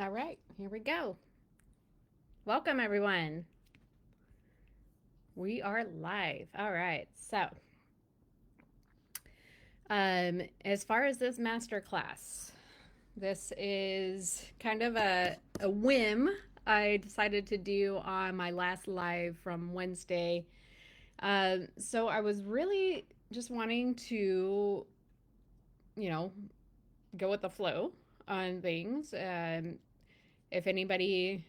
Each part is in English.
All right, here we go. Welcome, everyone. We are live. All right. As far as this master class, this is kind of a whim I decided to do on my last live from Wednesday. So I was really just wanting to, you know, go with the flow on things. If anybody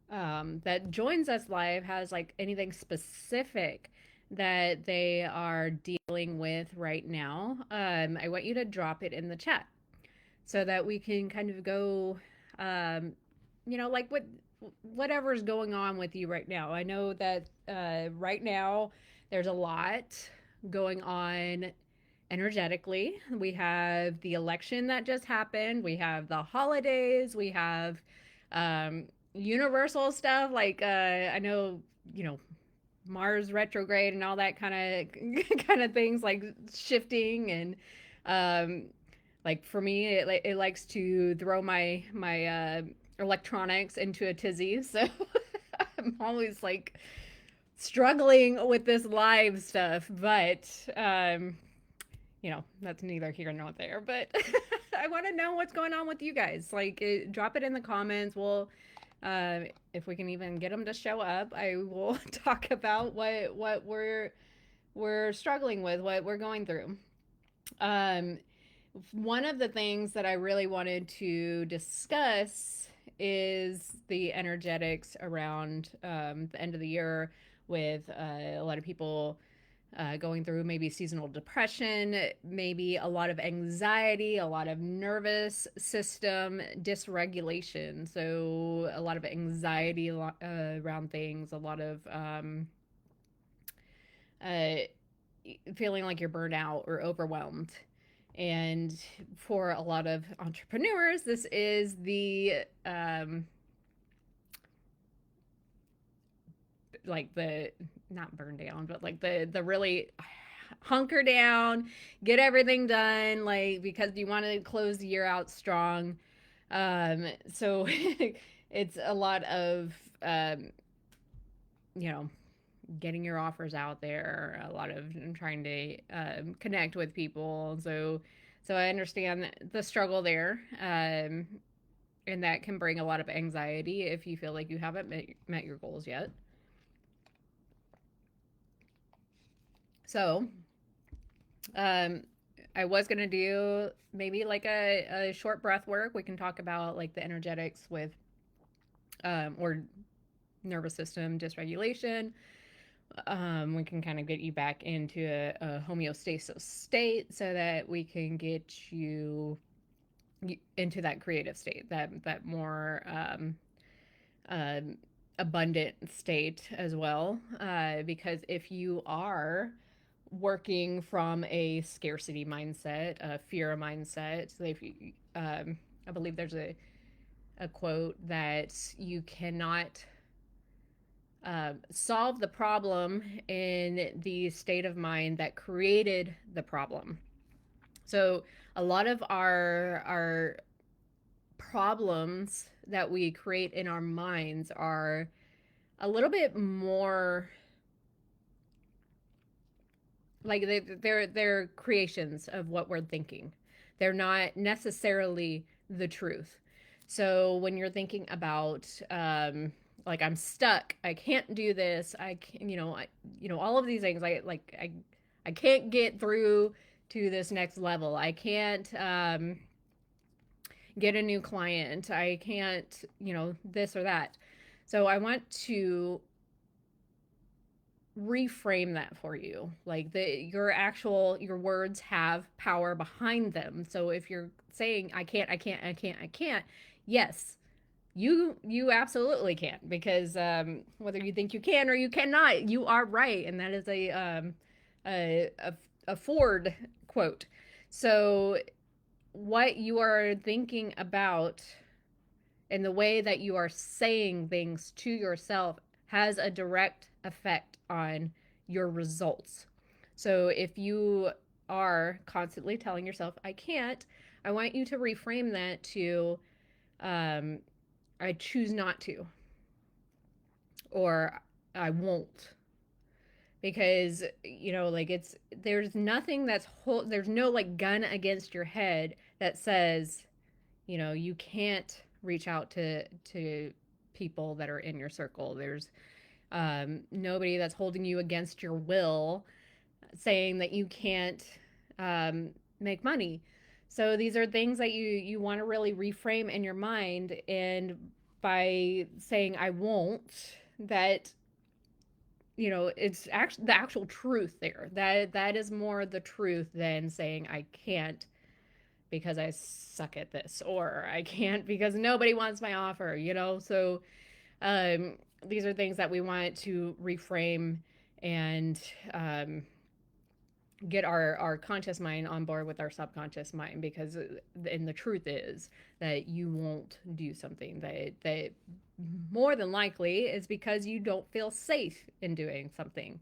that joins us live has like anything specific that they are dealing with right now, I want you to drop it in the chat so that we can kind of go, um, like whatever's going on with you right now. I know that right now there's a lot going on energetically. We have the election that just happened. We have the holidays. We have universal stuff like I know Mars retrograde and all that kind of kind of things like shifting and um, like for me it likes to throw my electronics into a tizzy. So I'm always like struggling with this live stuff, but that's neither here nor there, but I want to know what's going on with you guys. Like, drop it in the comments. Uh, if we can even get them to show up, I will talk about what we're struggling with, what we're going through. Um, One of the things that I really wanted to discuss is the energetics around the end of the year with a lot of people going through maybe seasonal depression, maybe a lot of anxiety, a lot of nervous system dysregulation. So, a lot of anxiety around things, a lot of uh, feeling like you're burned out or overwhelmed. And for a lot of entrepreneurs, this is the like the not burn down, but like the really hunker down, get everything done, like because you want to close the year out strong. So it's a lot of you know getting your offers out there, a lot of trying to connect with people. So I understand the struggle there. And that can bring a lot of anxiety if you feel like you haven't met your goals yet. So Um, I was gonna do maybe like a short breath work. We can talk about like the energetics with or nervous system dysregulation. We can kind of get you back into a homeostasis state so that we can get you into that creative state, that more uh, abundant state as well. Because if you are working from a scarcity mindset, a fear mindset, so if you, I believe there's a quote that you cannot solve the problem in the state of mind that created the problem. So a lot of our problems that we create in our minds are a little bit more like they're creations of what we're thinking. They're not necessarily the truth. So when you're thinking about like I'm stuck, I can't do this, I can, all of these things, I can't get through to this next level. I can't get a new client. I can't, this or that. So I want to reframe that for you. Like your words have power behind them. So if you're saying I can't, yes, you absolutely can, because whether you think you can or you cannot, you are right, and that is a Ford quote. So what you are thinking about and the way that you are saying things to yourself has a direct effect on your results. So if you are constantly telling yourself, I can't, I want you to reframe that to, um, I choose not to, or I won't, because like there's nothing there's no like gun against your head that says you can't reach out to people that are in your circle. There's nobody that's holding you against your will, saying that you can't make money. So these are things that you want to really reframe in your mind, and by saying I won't, that it's actually the actual truth there. That is more the truth than saying I can't because I suck at this, or I can't because nobody wants my offer. So these are things that we want to reframe, and get our conscious mind on board with our subconscious mind, because and the truth is that you won't do something that more than likely is because you don't feel safe in doing something.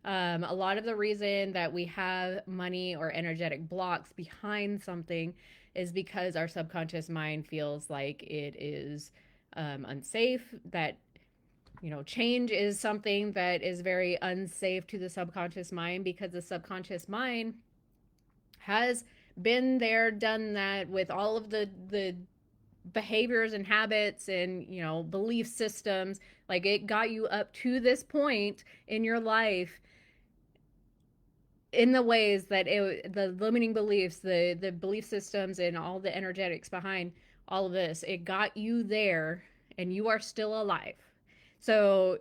A lot of the reason that we have money or energetic blocks behind something is because our subconscious mind feels like it is unsafe, that change is something that is very unsafe to the subconscious mind, because the subconscious mind has been there, done that with all of the behaviors and habits and belief systems. Like, it got you up to this point in your life in the ways that the limiting beliefs, the belief systems, and all the energetics behind all of this, it got you there, and you are still alive. So,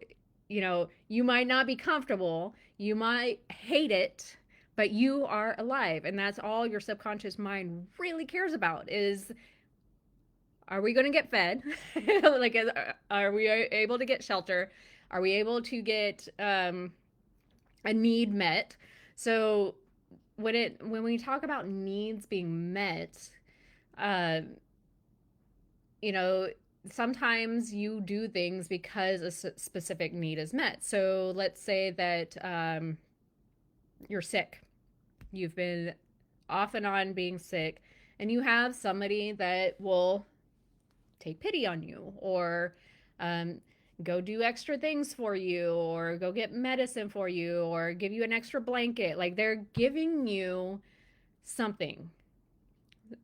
you might not be comfortable, you might hate it, but you are alive, and that's all your subconscious mind really cares about is, are we going to get fed? Like, are we able to get shelter? Are we able to get a need met? So when we talk about needs being met, uh, you know, sometimes you do things because a specific need is met. So let's say that you're sick. You've been off and on being sick, and you have somebody that will take pity on you, or um, go do extra things for you, or go get medicine for you, or give you an extra blanket. Like, they're giving you something,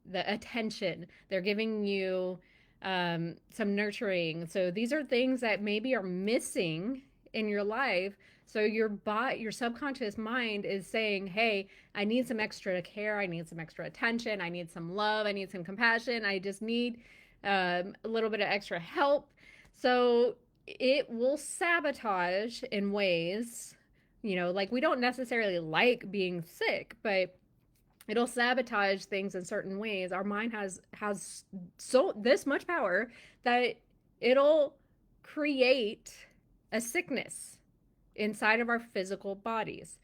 the attention. They're giving you some nurturing. So these are things that maybe are missing in your life. So your subconscious mind is saying, "Hey, I need some extra care. I need some extra attention. I need some love. I need some compassion. I just need a little bit of extra help." So it will sabotage in ways, like, we don't necessarily like being sick, but it'll sabotage things in certain ways. Our mind has so this much power that it'll create a sickness inside of our physical bodies.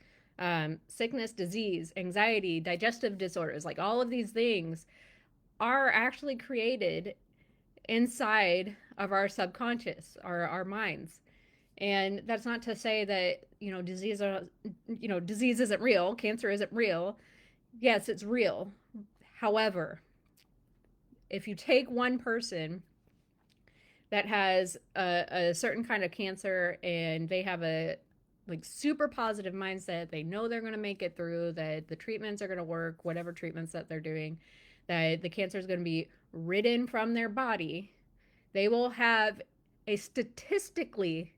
Sickness, disease, anxiety, digestive disorders, like, all of these things are actually created inside of our subconscious, our minds. And that's not to say that disease isn't real, cancer isn't real. Yes, it's real. However, if you take one person that has a certain kind of cancer, and they have a like super positive mindset, they know they're going to make it through, that the treatments are going to work, whatever treatments that they're doing, that the cancer is going to be ridden from their body, they will have a statistically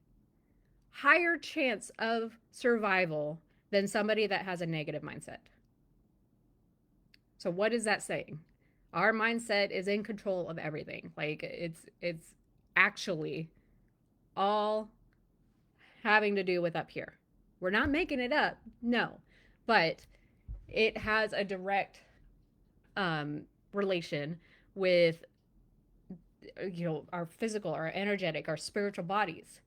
higher chance of survival than somebody that has a negative mindset. So what is that saying? Our mindset is in control of everything. Like, it's actually all having to do with up here. We're not making it up, no, but it has a direct relation with our physical, our energetic, our spiritual bodies,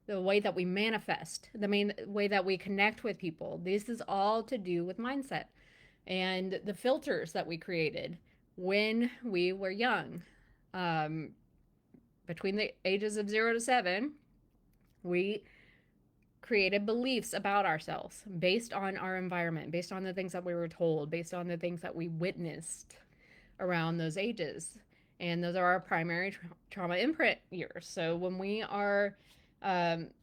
the way that we manifest, the main way that we connect with people. This is all to do with mindset, and the filters that we created when we were young. Between the ages of 0 to 7, we created beliefs about ourselves based on our environment, based on the things that we were told, based on the things that we witnessed around those ages. And those are our primary trauma imprint years. So when we are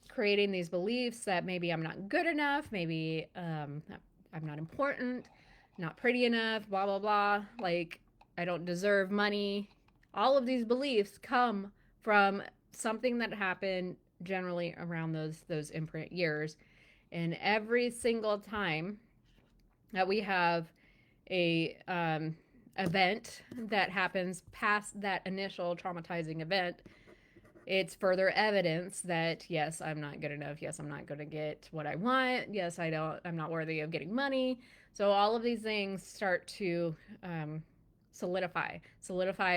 creating these beliefs that maybe I'm not good enough, maybe I'm not important, not pretty enough, blah, blah, blah, like I don't deserve money, all of these beliefs come from something that happened generally around those imprint years. And every single time that we have a event that happens past that initial traumatizing event, it's further evidence that yes, I'm not good enough. Yes, I'm not going to get what I want. Yes, I'm not worthy of getting money. So all of these things start to solidify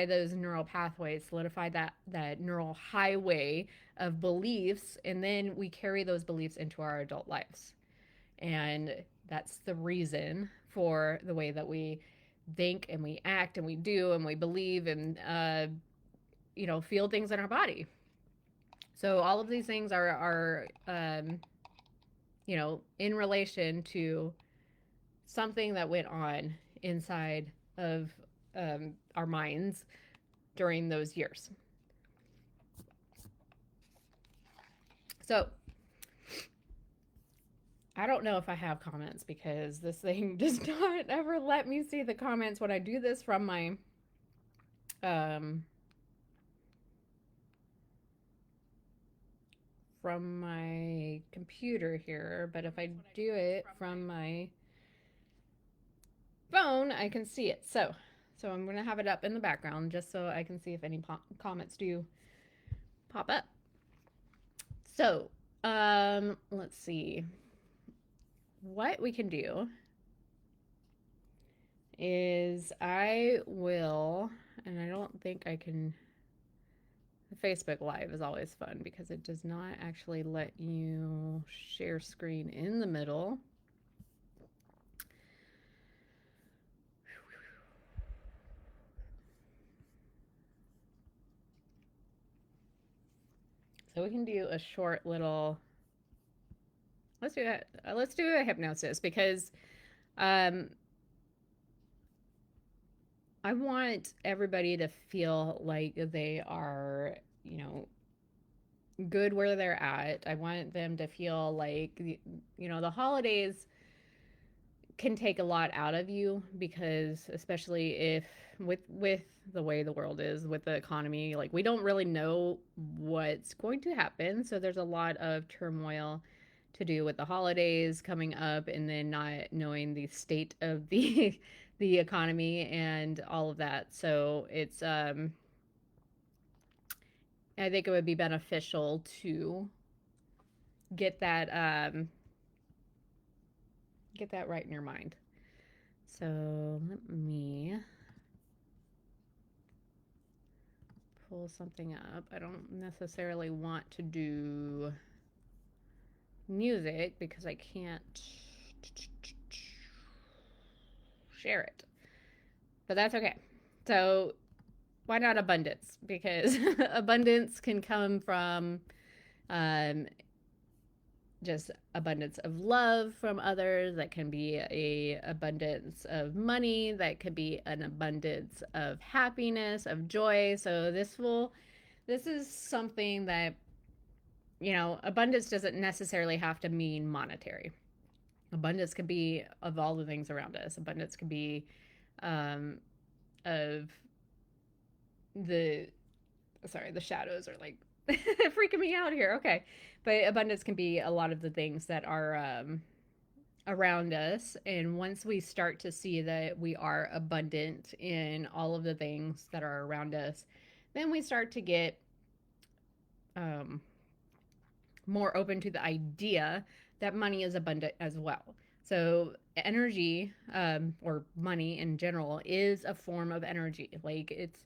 those neural pathways, solidify that neural highway of beliefs, and then we carry those beliefs into our adult lives. And that's the reason for the way that we think and we act and we do and we believe and feel things in our body. So all of these things are in relation to something that went on inside of our minds during those years. So I don't know if I have comments because this thing does not ever let me see the comments when I do this from my computer here, but if I do it from my phone, I can see it. So I'm going to have it up in the background just so I can see if any comments do pop up. So, let's see. What we can do is I will, and I don't think I can, Facebook Live is always fun because it does not actually let you share screen in the middle. So we can do a short little, let's do a hypnosis because I want everybody to feel like they are, good where they're at. I want them to feel like, the holidays can take a lot out of you because especially if with the way the world is with the economy, like we don't really know what's going to happen. So there's a lot of turmoil to do with the holidays coming up and then not knowing the state of the economy and all of that. So it's I think it would be beneficial to get that right in your mind. So let me pull something up. I don't necessarily want to do music because I can't share it. But that's okay. So why not abundance? Because abundance can come from just abundance of love from others. That can be a abundance of money. That could be an abundance of happiness, of joy. So this is something that, abundance doesn't necessarily have to mean monetary. Abundance can be of all the things around us. Abundance can be of the shadows are like freaking me out here. Okay. But abundance can be a lot of the things that are around us. And once we start to see that we are abundant in all of the things that are around us, then we start to get more open to the idea that money is abundant as well. So energy, or money in general, is a form of energy. Like it's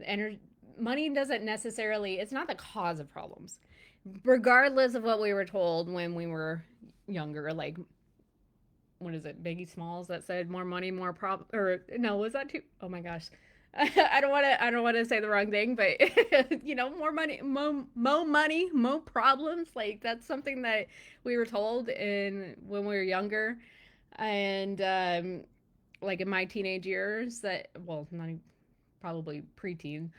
energy. Money doesn't necessarily, it's not the cause of problems, regardless of what we were told when we were younger. Like, what is it, Biggie Smalls that said more money, more problem, or no, was that too, oh my gosh. I don't want to say the wrong thing, but more money, more money, more problems. Like that's something that we were told when we were younger, and like in my teenage years, that well, not even, probably preteen.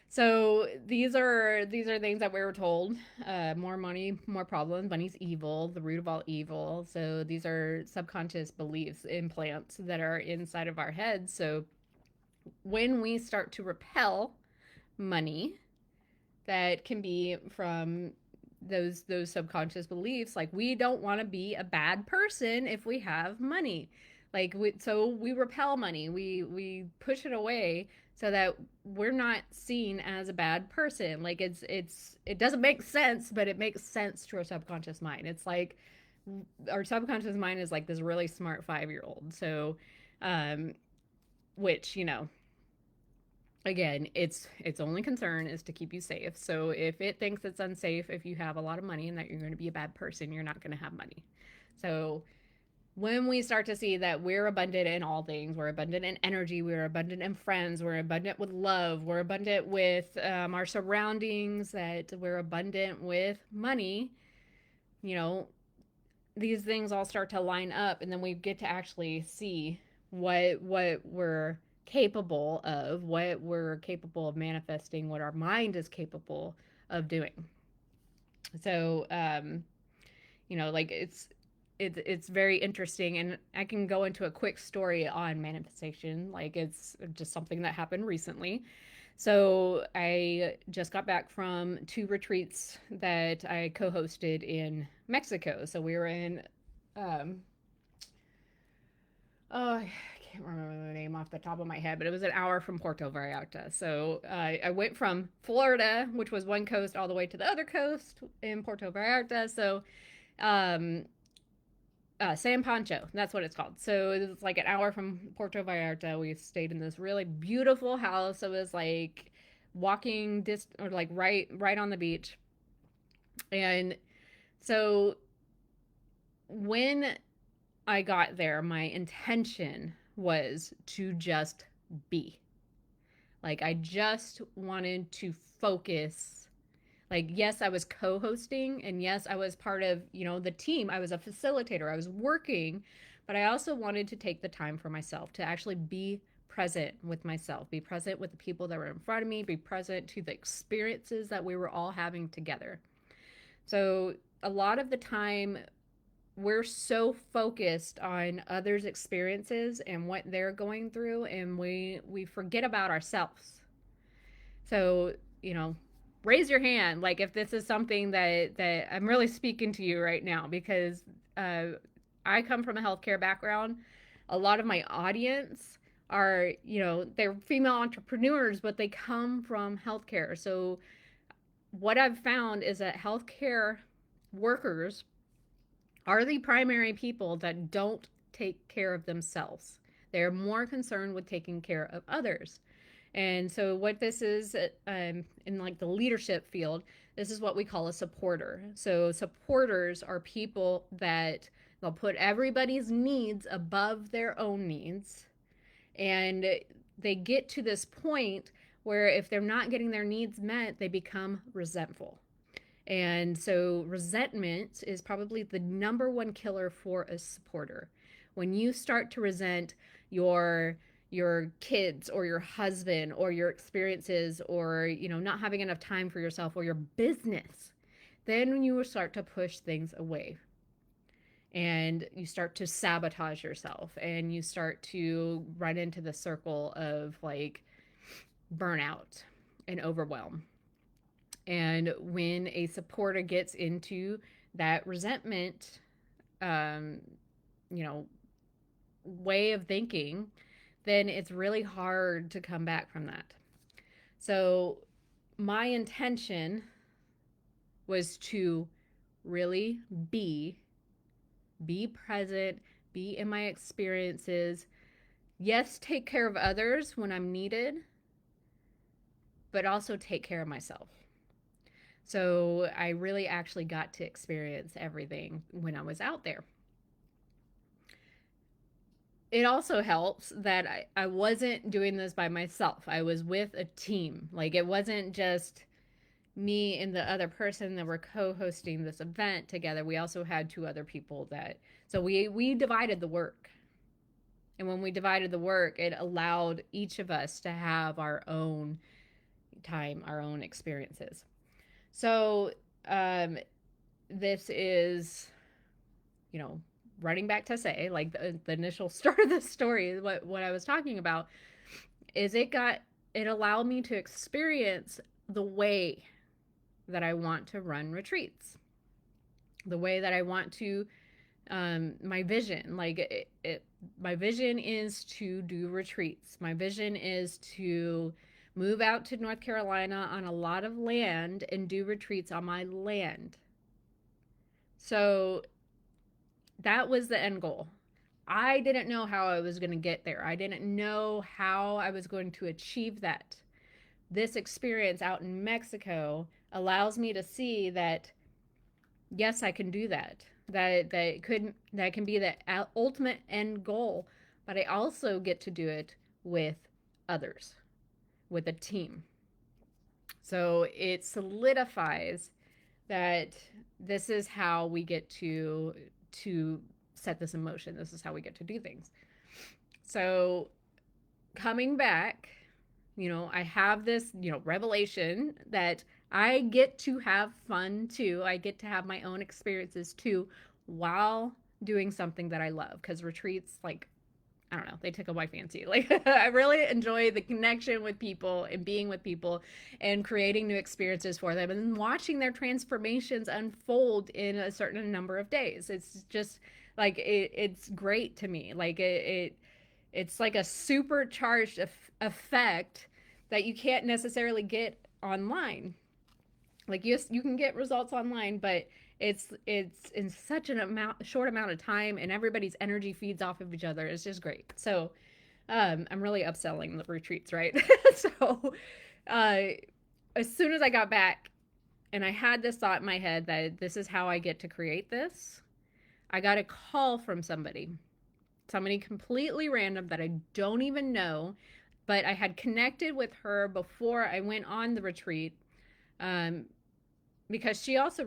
So these are things that we were told. More money, more problems. Money's evil, the root of all evil. So these are subconscious beliefs, implants that are inside of our heads. So when we start to repel money, that can be from those subconscious beliefs, like we don't want to be a bad person if we have money, like so we repel money, we push it away so that we're not seen as a bad person. Like it doesn't make sense, but it makes sense to our subconscious mind. It's like our subconscious mind is like this really smart 5-year old. So um which, again, its only concern is to keep you safe. So if it thinks it's unsafe, if you have a lot of money and that you're going to be a bad person, you're not going to have money. So when we start to see that we're abundant in all things, we're abundant in energy, we're abundant in friends, we're abundant with love, we're abundant with our surroundings, that we're abundant with money, you know, these things all start to line up, and then we get to actually see what we're capable of, what we're capable of manifesting, what our mind is capable of doing. So like it's very interesting, and I can go into a quick story on manifestation. Like, it's just something that happened recently. So I just got back from 2 retreats that I co-hosted in Mexico. So we were in oh, I can't remember the name off the top of my head, but it was an hour from Puerto Vallarta. So I went from Florida, which was one coast, all the way to the other coast in Puerto Vallarta. So um, San Pancho, that's what it's called. So it was like an hour from Puerto Vallarta. We stayed in this really beautiful house. It was like walking or like right on the beach. And so when I got there, my intention was to just be. Like, I just wanted to focus. Like, yes, I was co-hosting, and yes, I was part of, the team. I was a facilitator. I was working, but I also wanted to take the time for myself to actually be present with myself, be present with the people that were in front of me, be present to the experiences that we were all having together. So a lot of the time, we're so focused on others' experiences and what they're going through, and we forget about ourselves. So, raise your hand, like, if this is something that I'm really speaking to you right now, because I come from a healthcare background. A lot of my audience are, they're female entrepreneurs, but they come from healthcare. So what I've found is that healthcare workers are the primary people that don't take care of themselves. They're more concerned with taking care of others. And so what this is, in like the leadership field, this is what we call a supporter. So supporters are people that they'll put everybody's needs above their own needs. And they get to this point where if they're not getting their needs met, they become resentful. And so resentment is probably the number one killer for a supporter. When you start to resent your kids or your husband or your experiences, or not having enough time for yourself or your business, then you will start to push things away, and you start to sabotage yourself, and you start to run into the circle of like burnout and overwhelm. And when a supporter gets into that resentment, um, way of thinking, then it's really hard to come back from that. So my intention was to really be present, be in my experiences. Yes, take care of others when I'm needed, but also take care of myself. So I really actually got to experience everything when I was out there. It also helps that I wasn't doing this by myself. I was with a team. Like, it wasn't just me and the other person that were co-hosting this event together. We also had 2 other people so we divided the work. And when we divided the work, it allowed each of us to have our own time, our own experiences. So, this is, you know, running back to say, like the initial start of the story, what I was talking about is it allowed me to experience the way that I want to run retreats, the way that I want to, my vision, like my vision is to do retreats. My vision is to move out to North Carolina on a lot of land and do retreats on my land. So that was the end goal. I didn't know how I was going to get there. I didn't know how I was going to achieve that. This experience out in Mexico allows me to see that yes, I can do that. That can be the ultimate end goal, but I also get to do it with others, with a team. So it solidifies that this is how we get to set this in motion. This is how we get to do things. So coming back, I have this, revelation that I get to have fun too. I get to have my own experiences too while doing something that I love. Because retreats, like, I don't know, they tickle my fancy. Like, I really enjoy the connection with people and being with people and creating new experiences for them and watching their transformations unfold in a certain number of days. It's just like, it's great to me. Like, it's like a supercharged effect that you can't necessarily get online. Like, yes, you can get results online, but it's in such short amount of time, and everybody's energy feeds off of each other. It's just great. So I'm really upselling the retreats, right? So uh, as soon as I got back and I had this thought in my head that this is how I get to create this, I got a call from somebody completely random that I don't even know, but I had connected with her before I went on the retreat, because she also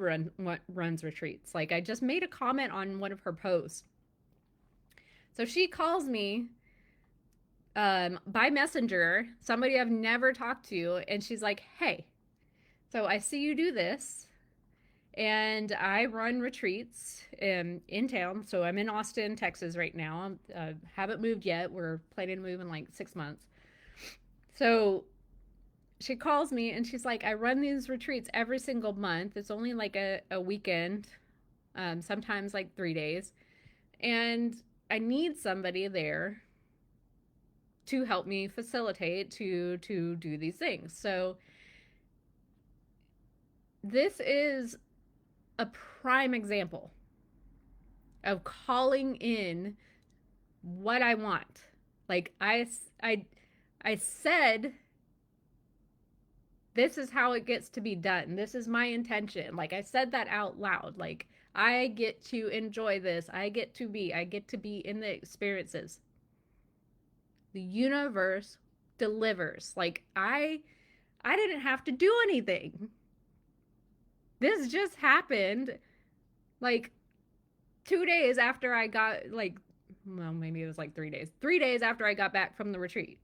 runs retreats. Like, I just made a comment on one of her posts. So she calls me by messenger, somebody I've never talked to, and she's like, hey, so I see you do this, and I run retreats in town. So I'm in Austin, Texas right now. Haven't moved yet. We're planning to move in like 6 months. So she calls me and she's like, I run these retreats every single month. It's only like a weekend, sometimes like 3 days. And I need somebody there to help me facilitate to do these things. So this is a prime example of calling in what I want. Like, I said, this is how it gets to be done. This is my intention. Like, I said that out loud. Like, I get to enjoy this. I get to be in the experiences. The universe delivers. Like, I didn't have to do anything. This just happened like 2 days after I got, like, well, maybe it was like 3 days. 3 days after I got back from the retreat.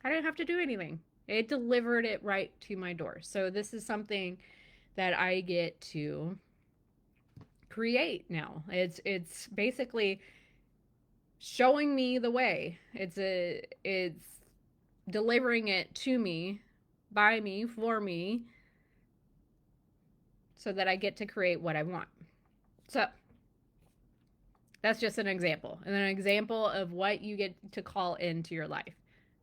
I didn't have to do anything. It delivered it right to my door. So this is something that I get to create now. It's basically showing me the way. It's delivering it to me, by me, for me, so that I get to create what I want. So that's just an example. And an example of what you get to call into your life.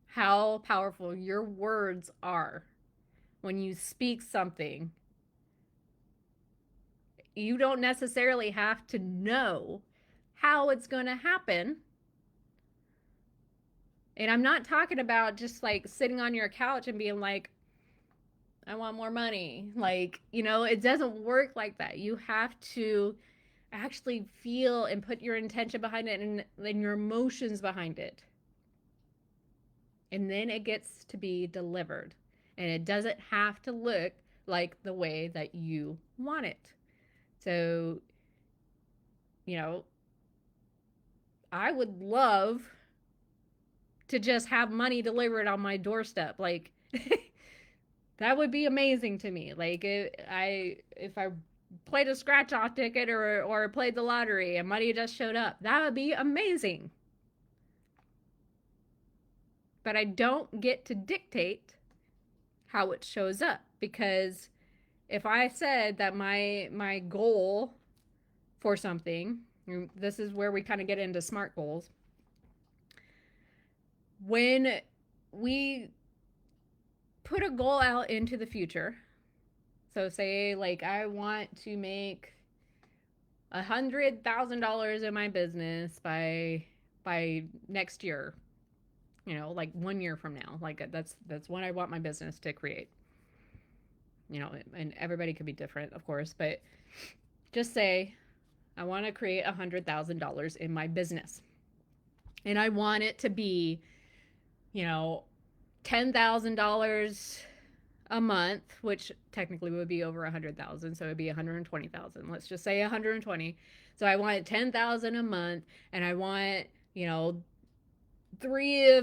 How powerful your words are. When you speak something, you don't necessarily have to know how it's going to happen. And I'm not talking about just like sitting on your couch and being like, I want more money. Like, it doesn't work like that. You have to actually feel and put your intention behind it and your emotions behind it. And then it gets to be delivered. And it doesn't have to look like the way that you want it. So, I would love to just have money delivered on my doorstep. Like that would be amazing to me. Like if I played a scratch off ticket or played the lottery and money just showed up, that would be amazing. But I don't get to dictate how it shows up, because if I said that my goal for something, this is where we kind of get into SMART goals. When we put a goal out into the future, so say like I want to make $100,000 in my business by next year, like 1 year from now. Like that's when I want my business to create. And everybody could be different, of course, but just say I want to create $100,000 in my business, and I want it to be, $10,000 a month, which technically would be over 100,000, so it'd be 120,000. Let's just say 120. So I want 10,000 a month, and I want three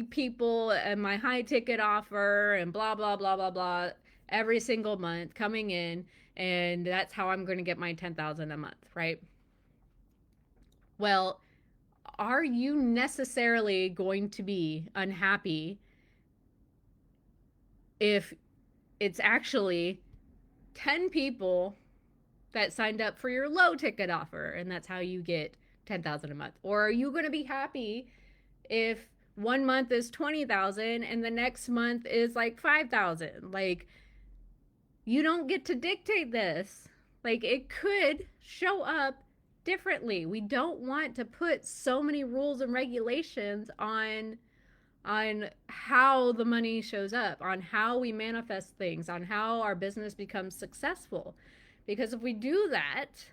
people and my high ticket offer and blah blah blah blah blah every single month coming in, and that's how I'm going to get my 10,000 a month, right? Well, are you necessarily going to be unhappy if it's actually 10 people that signed up for your low ticket offer and that's how you get 10,000 a month? Or are you going to be happy if 1 month is 20,000 and the next month is like 5,000? Like, you don't get to dictate this. Like, it could show up differently. We don't want to put so many rules and regulations on how the money shows up, on how we manifest things, on how our business becomes successful. Because if we do that,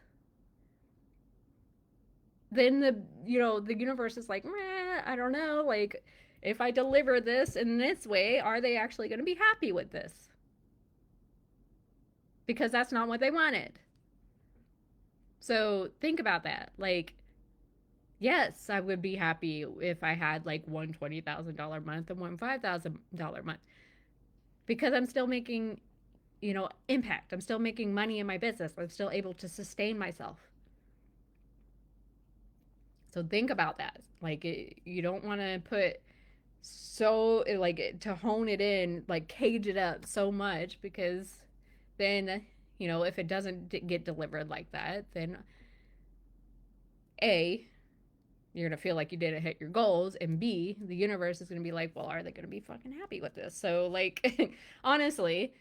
then the universe is like, I don't know, like if I deliver this in this way, are they actually going to be happy with this? Because that's not what they wanted. So think about that. Like, yes, I would be happy if I had like one $20,000 month and one $5,000 month, because I'm still making, impact. I'm still making money in my business. I'm still able to sustain myself. So think about that. Like, you don't want to put to hone it in, like cage it up so much, because then, if it doesn't get delivered like that, then A, you're going to feel like you didn't hit your goals, and B, the universe is going to be like, well, are they going to be fucking happy with this? So, like, honestly,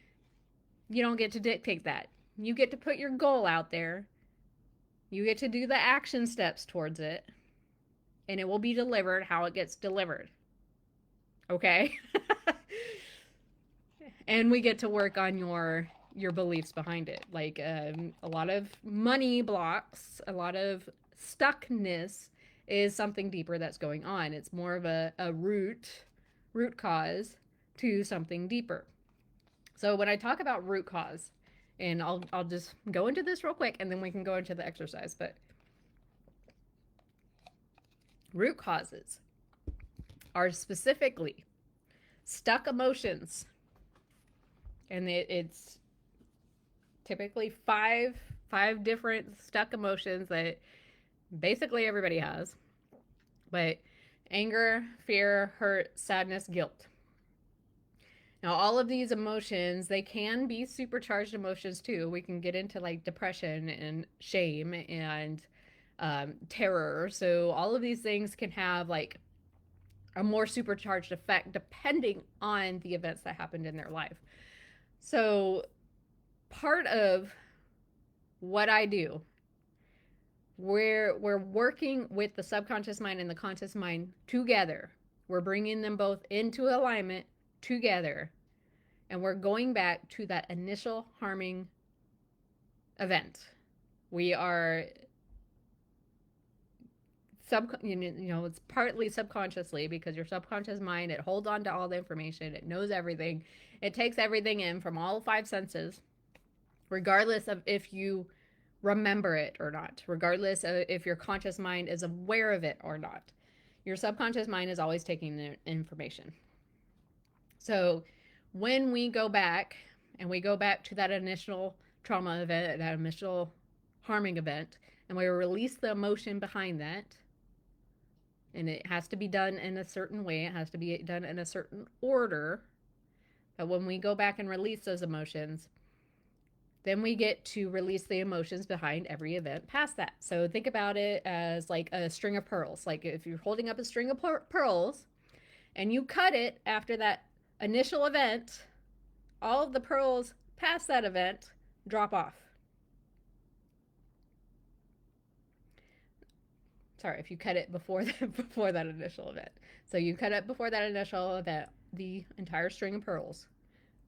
you don't get to dictate that. You get to put your goal out there. You get to do the action steps towards it, and it will be delivered how it gets delivered. Okay? And we get to work on your beliefs behind it. Like, a lot of money blocks, a lot of stuckness is something deeper that's going on. It's more of a root cause to something deeper. So when I talk about root cause, and I'll just go into this real quick and then we can go into the exercise, but root causes are specifically stuck emotions. And it's typically five different stuck emotions that basically everybody has. But anger, fear, hurt, sadness, guilt. Now, all of these emotions, they can be supercharged emotions too. We can get into like depression and shame and terror. So all of these things can have like a more supercharged effect depending on the events that happened in their life. So part of what I do, we're working with the subconscious mind and the conscious mind together. We're bringing them both into alignment together, and we're going back to that initial harming event. We are it's partly subconsciously, because your subconscious mind, it holds on to all the information, it knows everything, it takes everything in from all 5 senses, regardless of if you remember it or not, regardless of if your conscious mind is aware of it or not. Your subconscious mind is always taking the information. So when we go back and we go back to that initial trauma event, that initial harming event, and we release the emotion behind that, and it has to be done in a certain way, it has to be done in a certain order. But when we go back and release those emotions, then we get to release the emotions behind every event past that. So think about it as like a string of pearls. Like if you're holding up a string of pearls and you cut it after that initial event, all of the pearls past that event drop off. Sorry, if you cut it before that initial event. So you cut it before that initial event, the entire string of pearls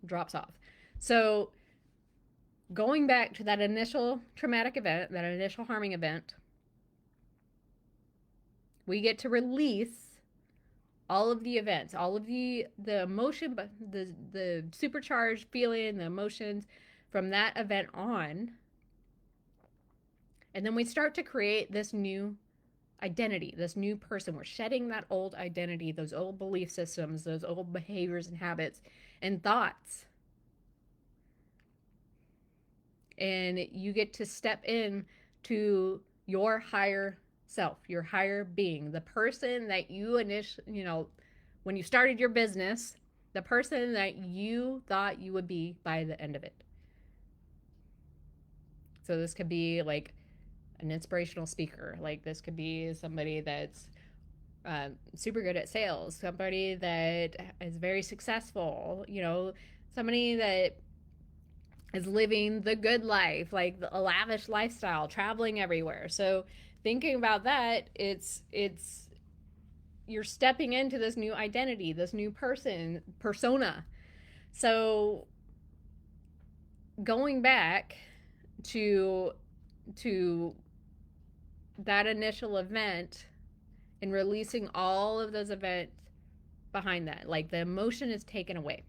drops off. So going back to that initial traumatic event, that initial harming event, we get to release all of the events, all of the emotion, the supercharged feeling, the emotions from that event on. And then we start to create this new identity, this new person. We're shedding that old identity, those old belief systems, those old behaviors and habits and thoughts. And you get to step in to your higher self, your higher being, the person that you initially, when you started your business, the person that you thought you would be by the end of it. So this could be like an inspirational speaker. Like this could be somebody that's super good at sales, somebody that is very successful, somebody that is living the good life, like a lavish lifestyle, traveling everywhere. So thinking about that, it's you're stepping into this new identity, this new persona. So going back to that initial event and releasing all of those events behind that, like the emotion is taken away.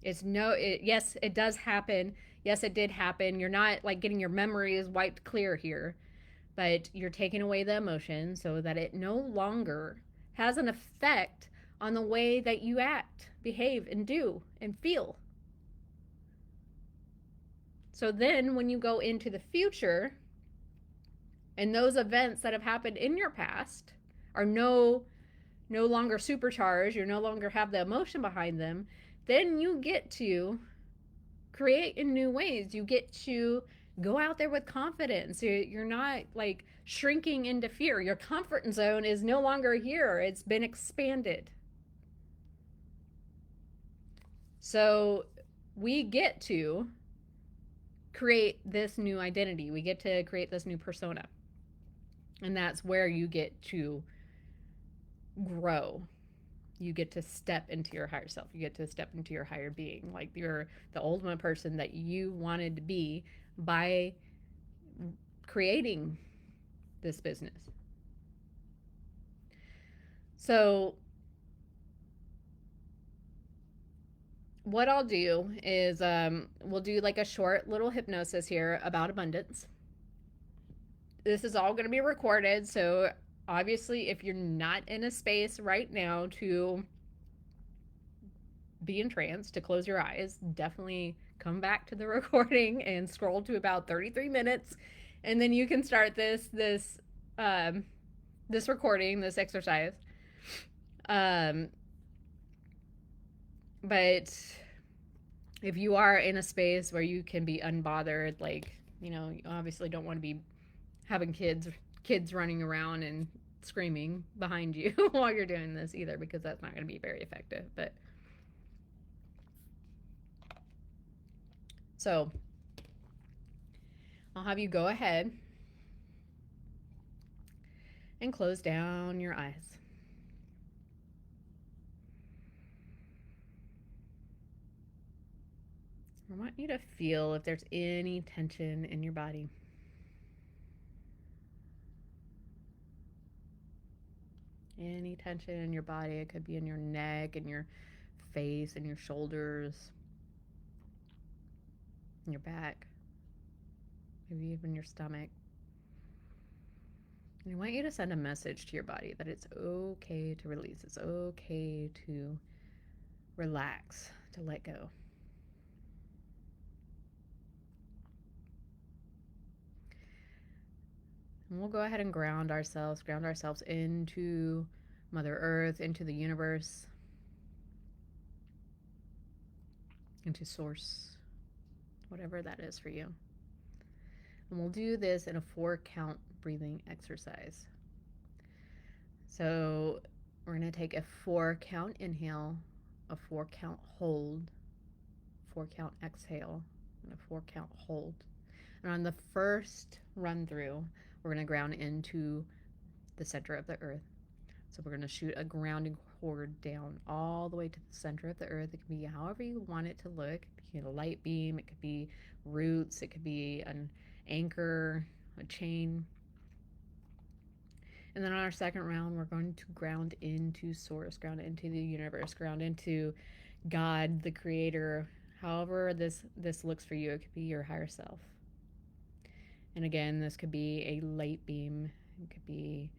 Yes, it does happen. Yes, it did happen. You're not like getting your memories wiped clear here, but you're taking away the emotion so that it no longer has an effect on the way that you act, behave, and do and feel. So then when you go into the future and those events that have happened in your past are no longer supercharged, you no longer have the emotion behind them, then you get to create in new ways. You get to go out there with confidence. You're not like shrinking into fear. Your comfort zone is no longer here, it's been expanded. So we get to create this new identity, we get to create this new persona, and that's where you get to grow. You get to step into your higher self. You get to step into your higher being. Like you're the ultimate person that you wanted to be by creating this business. So what I'll do is we'll do like a short little hypnosis here about abundance. This is all going to be recorded, so obviously if you're not in a space right now to be entranced, to close your eyes, definitely come back to the recording and scroll to about 33 minutes, and then you can start this recording, this exercise. But if you are in a space where you can be unbothered, like, you obviously don't want to be having kids running around and screaming behind you while you're doing this either, because that's not going to be very effective. But so I'll have you go ahead and close down your eyes. I want you to feel if there's any tension in your body. Any tension in your body. It could be in your neck, and your face, and your shoulders, and your back, maybe even your stomach. And I want you to send a message to your body that it's okay to release. It's okay to relax, to let go. And we'll go ahead and ground ourselves into Mother Earth, into the universe, into Source, whatever that is for you. And we'll do this in a 4-count breathing exercise. So we're going to take a 4-count inhale, a 4-count hold, 4-count exhale, and a 4-count hold. And on the first run through, we're going to ground into the center of the earth. So we're going to shoot a grounding cord down all the way to the center of the earth. It can be however you want it to look. It could be a light beam, it could be roots, it could be an anchor, a chain. And then on our second round, we're going to ground into Source, ground into the universe, ground into God, the creator. However this looks for you, it could be your higher self. And again, this could be a light beam. It could be,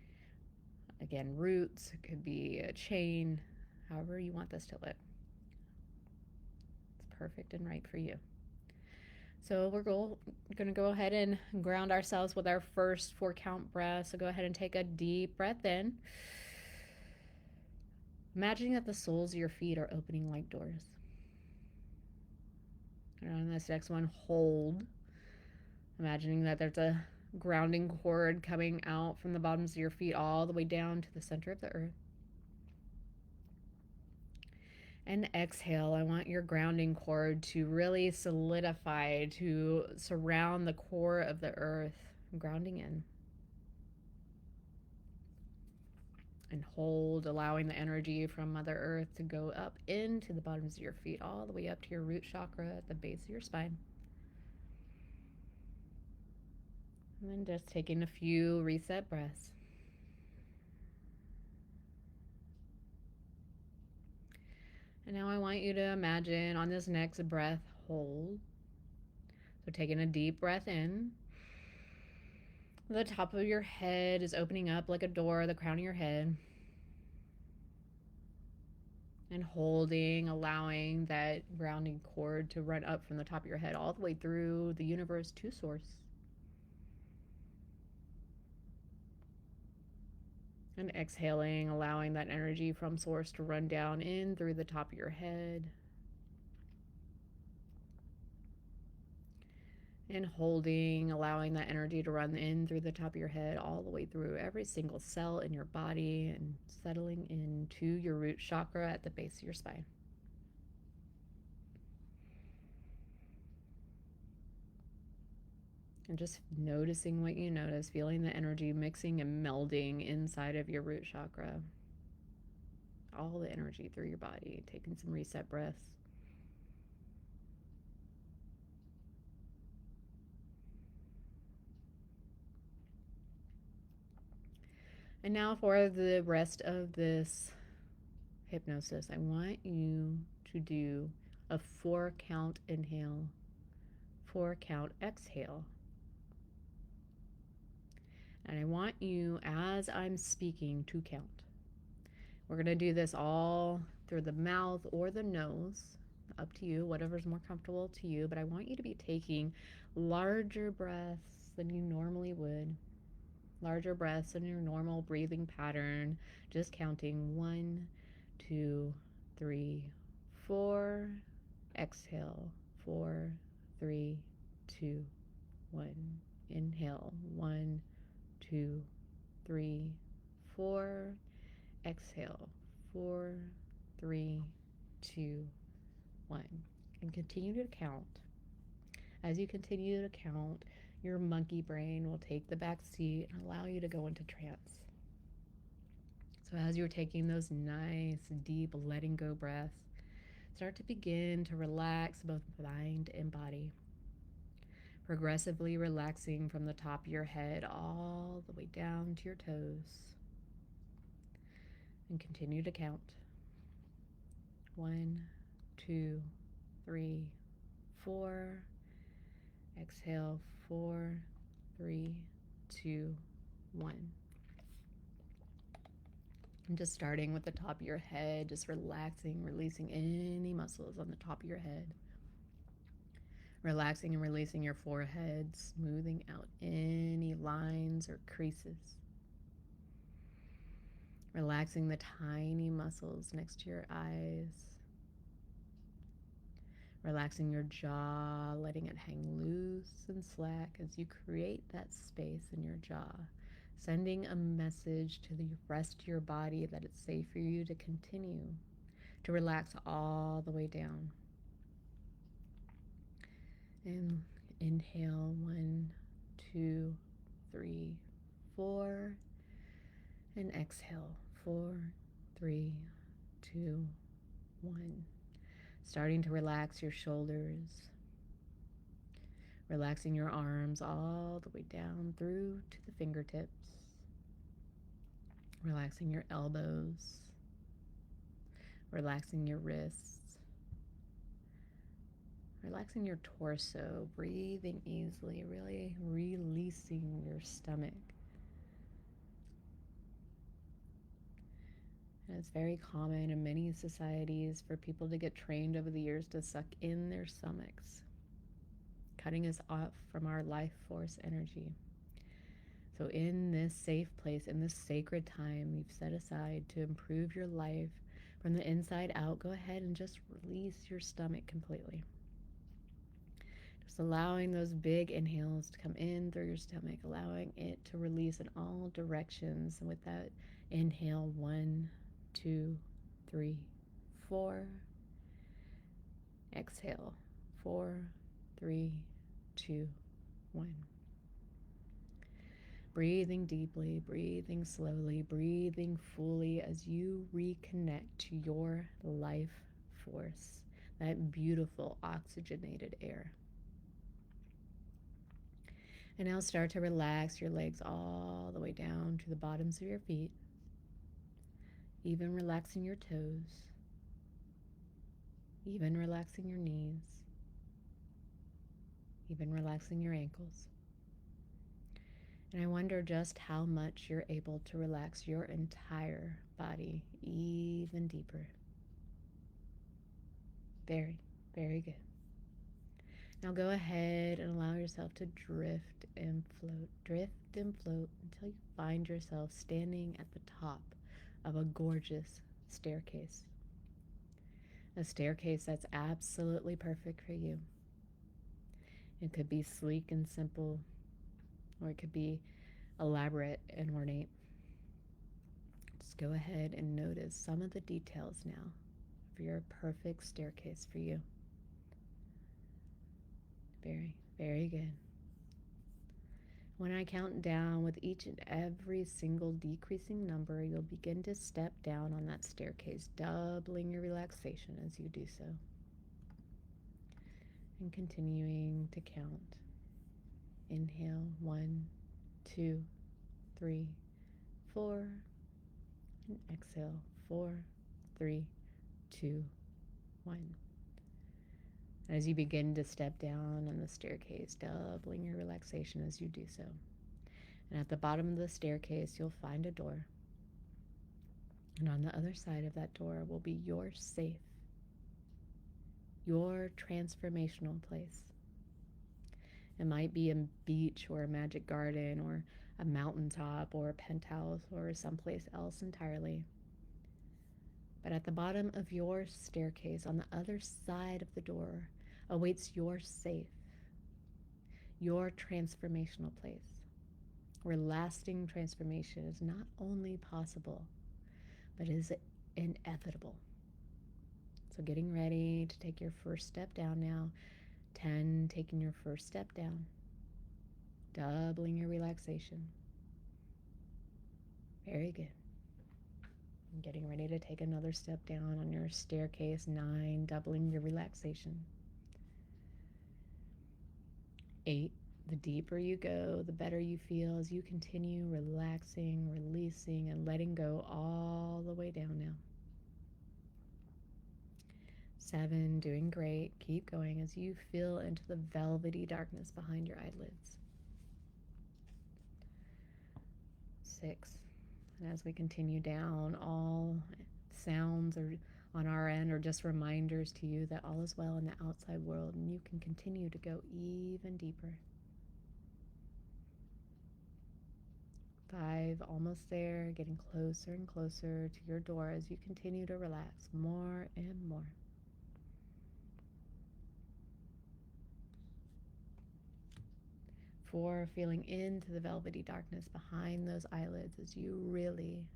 again, roots. It could be a chain. However you want this to look. It's perfect and right for you. So we're going to go ahead and ground ourselves with our first 4-count breath. So go ahead and take a deep breath in. Imagining that the soles of your feet are opening like doors. And on this next one, hold. Imagining that there's a grounding cord coming out from the bottoms of your feet all the way down to the center of the earth. And exhale, I want your grounding cord to really solidify, to surround the core of the earth, grounding in. And hold, allowing the energy from Mother Earth to go up into the bottoms of your feet, all the way up to your root chakra at the base of your spine. And then just taking a few reset breaths. And now I want you to imagine on this next breath, hold. So taking a deep breath in. The top of your head is opening up like a door, the crown of your head. And holding, allowing that grounding cord to run up from the top of your head all the way through the universe to Source. And exhaling, allowing that energy from Source to run down in through the top of your head. And holding, allowing that energy to run in through the top of your head, all the way through every single cell in your body, and settling into your root chakra at the base of your spine. And just noticing what you notice, feeling the energy mixing and melding inside of your root chakra. All the energy through your body, taking some reset breaths. And now for the rest of this hypnosis, I want you to do a 4-count inhale, 4-count exhale. And I want you, as I'm speaking, to count. We're going to do this all through the mouth or the nose, up to you, whatever's more comfortable to you. But I want you to be taking larger breaths than you normally would. Larger breaths in your normal breathing pattern. Just counting 1, 2, 3, 4. Exhale. 4, 3, 2, 1. Inhale. 1, 2, 3, 4. Exhale. 4, 3, 2, 1. And continue to count. As you continue to count, your monkey brain will take the back seat and allow you to go into trance. So as you're taking those nice, deep, letting go breaths, start to begin to relax both mind and body. Progressively relaxing from the top of your head all the way down to your toes. And continue to count. 1, 2, 3, 4. Exhale. 4, 3, 2, 1. And just starting with the top of your head, just relaxing, releasing any muscles on the top of your head. Relaxing and releasing your forehead, smoothing out any lines or creases. Relaxing the tiny muscles next to your eyes. Relaxing your jaw, letting it hang loose and slack as you create that space in your jaw. Sending a message to the rest of your body that it's safe for you to continue to relax all the way down. And inhale, 1, 2, 3, 4. And exhale, 4, 3, 2, 1. Starting to relax your shoulders, relaxing your arms all the way down through to the fingertips, relaxing your elbows, relaxing your wrists, relaxing your torso, breathing easily, really releasing your stomach. And it's very common in many societies for people to get trained over the years to suck in their stomachs, cutting us off from our life force energy. So in this safe place, in this sacred time you've set aside to improve your life from the inside out, go ahead and just release your stomach completely. Just allowing those big inhales to come in through your stomach, allowing it to release in all directions. And with that inhale, 1, 2, 3, 4. Exhale, 4, 3, 2, 1. Breathing deeply, breathing slowly, breathing fully as you reconnect to your life force, that beautiful oxygenated air. And now start to relax your legs all the way down to the bottoms of your feet, even relaxing your toes, even relaxing your knees, even relaxing your ankles. And I wonder just how much you're able to relax your entire body even deeper. Very, very good. Now go ahead and allow yourself to drift and float until you find yourself standing at the top of a gorgeous staircase. A staircase that's absolutely perfect for you. It could be sleek and simple, or it could be elaborate and ornate. Just go ahead and notice some of the details now of your perfect staircase for you. Very, very good. When I count down with each and every single decreasing number, you'll begin to step down on that staircase, doubling your relaxation as you do so. And continuing to count. Inhale, 1, 2, 3, 4. And exhale, 4, 3, 2, 1. As you begin to step down on the staircase, doubling your relaxation as you do so. And at the bottom of the staircase, you'll find a door. And on the other side of that door will be your safe, your transformational place. It might be a beach or a magic garden or a mountaintop or a penthouse or someplace else entirely. But at the bottom of your staircase, on the other side of the door, awaits your safe, your transformational place, where lasting transformation is not only possible, but is inevitable. So getting ready to take your first step down now. 10, taking your first step down, doubling your relaxation. Very good. Getting ready to take another step down on your staircase. 9, doubling your relaxation. 8, the deeper you go, the better you feel as you continue relaxing, releasing, and letting go all the way down now. 7, doing great. Keep going as you feel into the velvety darkness behind your eyelids. 6, And as we continue down, all sounds are on our end are just reminders to you that all is well in the outside world, and you can continue to go even deeper. 5, almost there, getting closer and closer to your door as you continue to relax more and more. 4, feeling into the velvety darkness behind those eyelids as you really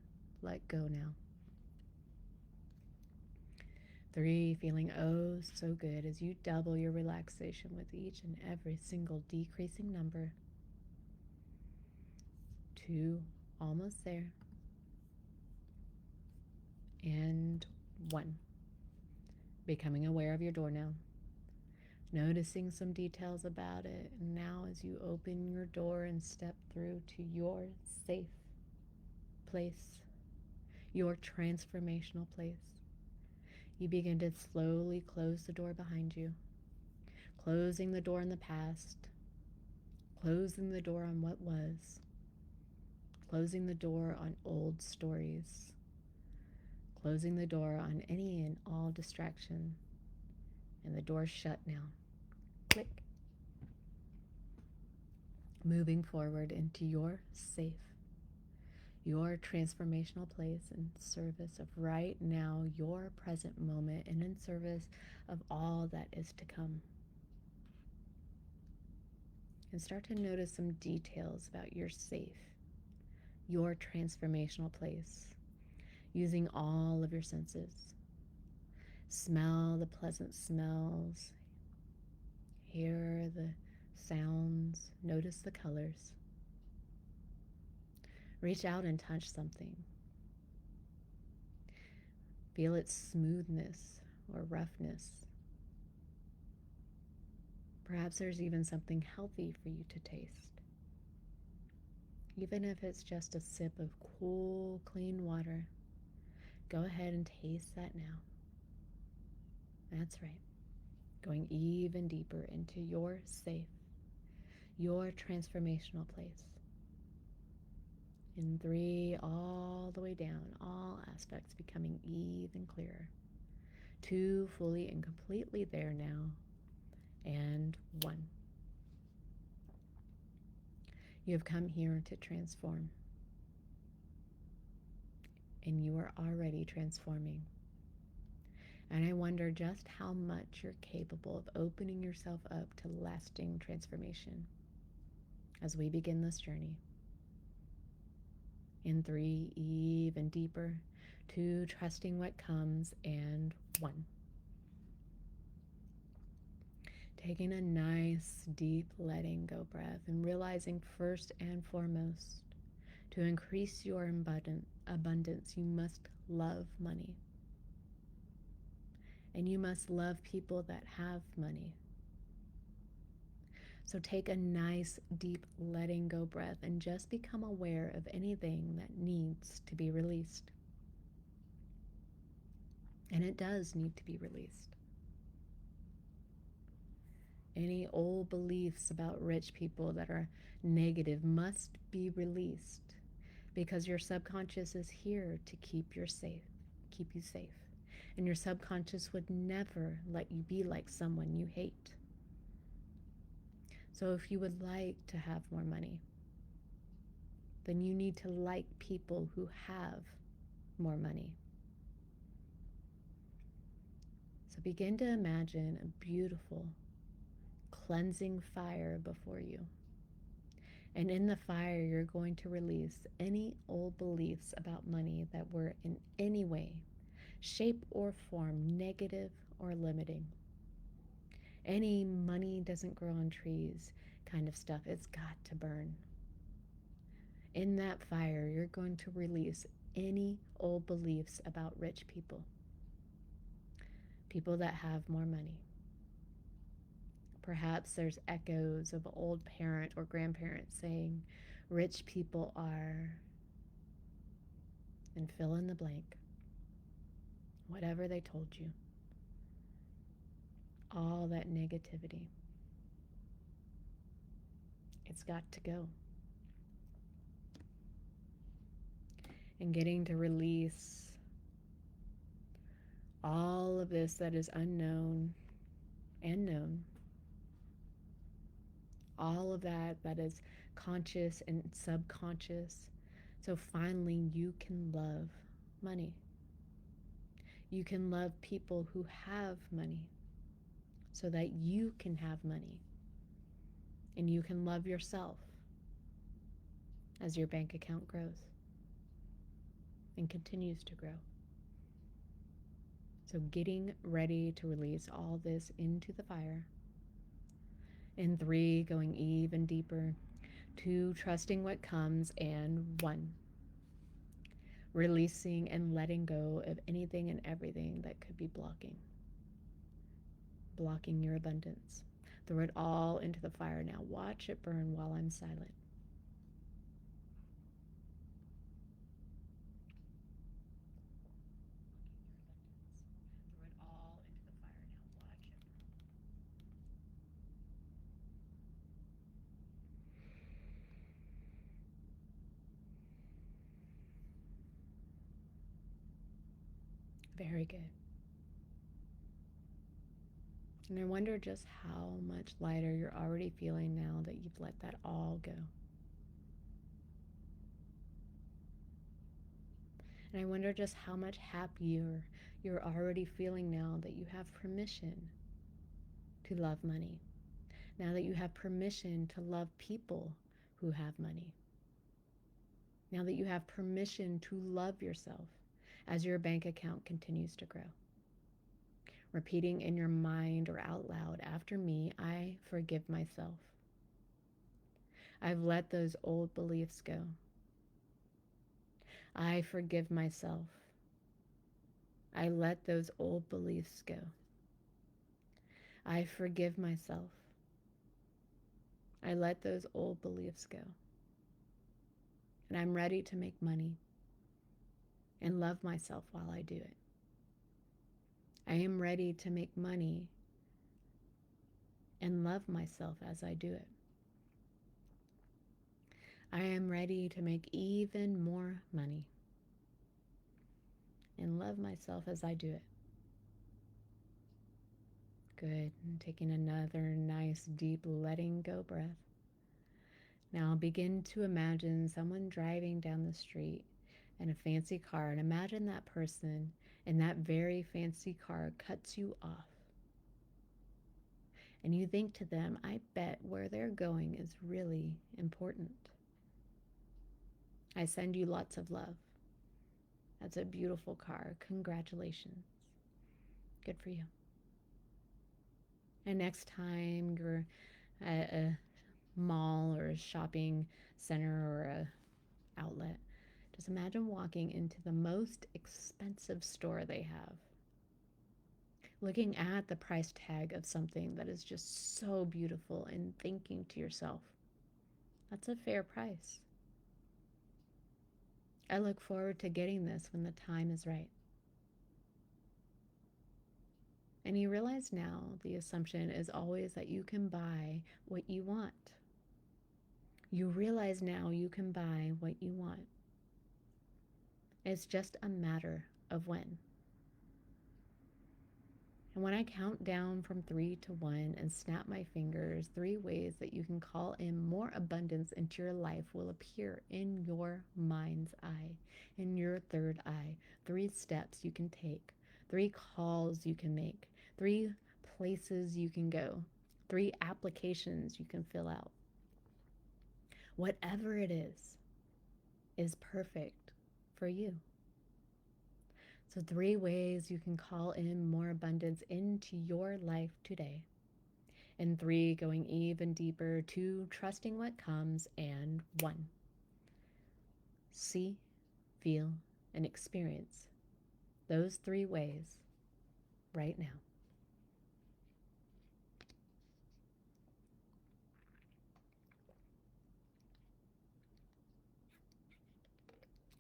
let go now. 3, feeling oh so good as you double your relaxation with each and every single decreasing number. 2, almost there. And 1, becoming aware of your door now. Noticing some details about it. And now as you open your door and step through to your safe place, your transformational place, you begin to slowly close the door behind you, closing the door in the past, closing the door on what was, closing the door on old stories, closing the door on any and all distraction, and the door's shut now. Click. Moving forward into your safe, your transformational place in service of right now, your present moment, and in service of all that is to come. And start to notice some details about your safe, your transformational place, using all of your senses. Smell the pleasant smells, hear the sounds, notice the colors. Reach out and touch something. Feel its smoothness or roughness. Perhaps there's even something healthy for you to taste. Even if it's just a sip of cool, clean water, go ahead and taste that now. That's right. Going even deeper into your safe, your transformational place. In 3, all the way down, all aspects becoming even clearer. 2, fully and completely there now. And 1. You have come here to transform. And you are already transforming. And I wonder just how much you're capable of opening yourself up to lasting transformation as we begin this journey. In 3, even deeper. 2, trusting what comes. And 1. Taking a nice, deep letting go breath and realizing first and foremost, to increase your abundance, you must love money. And you must love people that have money. So take a nice, deep letting go breath and just become aware of anything that needs to be released. And it does need to be released. Any old beliefs about rich people that are negative must be released, because your subconscious is here to keep you safe. And your subconscious would never let you be like someone you hate. So if you would like to have more money, then you need to like people who have more money. So begin to imagine a beautiful, cleansing fire before you. And in the fire, you're going to release any old beliefs about money that were in any way, shape or form, negative or limiting. Any money doesn't grow on trees kind of stuff, it's got to burn. In that fire, you're going to release any old beliefs about rich people, people that have more money. Perhaps there's echoes of an old parent or grandparent saying, rich people are, and fill in the blank, whatever they told you. All that negativity. It's got to go. and getting to release all of this that is unknown and known, all of that that is conscious and subconscious. So finally, you can love money. You can love people who have money so that you can have money. And you can love yourself as your bank account grows and continues to grow. So, getting ready to release all this into the fire. And 3, going even deeper. 2, trusting what comes. And 1, releasing and letting go of anything and everything that could be blocking your abundance. Throw it all into the fire now. Watch it burn while I'm silent. Very good. And I wonder just how much lighter you're already feeling now that you've let that all go. And I wonder just how much happier you're already feeling now that you have permission to love money. Now that you have permission to love people who have money. Now that you have permission to love yourself as your bank account continues to grow. Repeating in your mind or out loud after me, I forgive myself. I've let those old beliefs go. I forgive myself. I let those old beliefs go. I forgive myself. I let those old beliefs go. And I'm ready to make money and love myself while I do it. I am ready to make money and love myself as I do it. I am ready to make even more money and love myself as I do it. Good. And taking another nice, deep letting go breath. Now begin to imagine someone driving down the street in a fancy car, and imagine that person in that very fancy car cuts you off. And you think to them, I bet where they're going is really important. I send you lots of love. That's a beautiful car. Congratulations. Good for you. And next time you're at a mall or a shopping center or a outlet, just imagine walking into the most expensive store they have, looking at the price tag of something that is just so beautiful and thinking to yourself, that's a fair price. I look forward to getting this when the time is right. And you realize now the assumption is always that you can buy what you want. You realize now you can buy what you want. It's just a matter of when. And when I count down from 3 to 1 and snap my fingers, 3 ways that you can call in more abundance into your life will appear in your mind's eye, in your third eye. 3 steps you can take, 3 calls you can make, 3 places you can go, 3 applications you can fill out. Whatever it is perfect for you. So 3 ways you can call in more abundance into your life today. And 3, going even deeper. 2, trusting what comes. And 1, see, feel, and experience those 3 ways right now.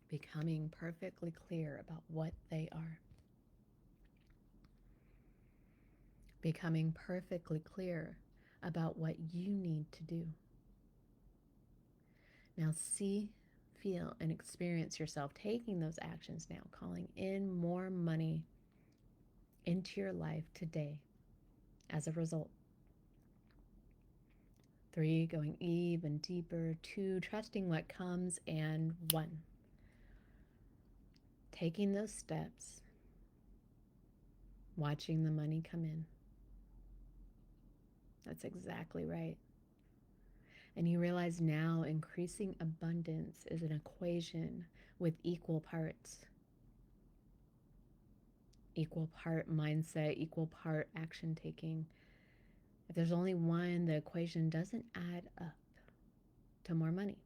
Becoming perfectly clear about what they are. Becoming perfectly clear about what you need to do. Now see, feel, and experience yourself taking those actions now, calling in more money into your life today as a result. 3, going even deeper. 2, trusting what comes. And 1, taking those steps, watching the money come in. That's exactly right. And you realize now increasing abundance is an equation with equal parts. Equal part mindset, equal part action taking. If there's only one, the equation doesn't add up to more money.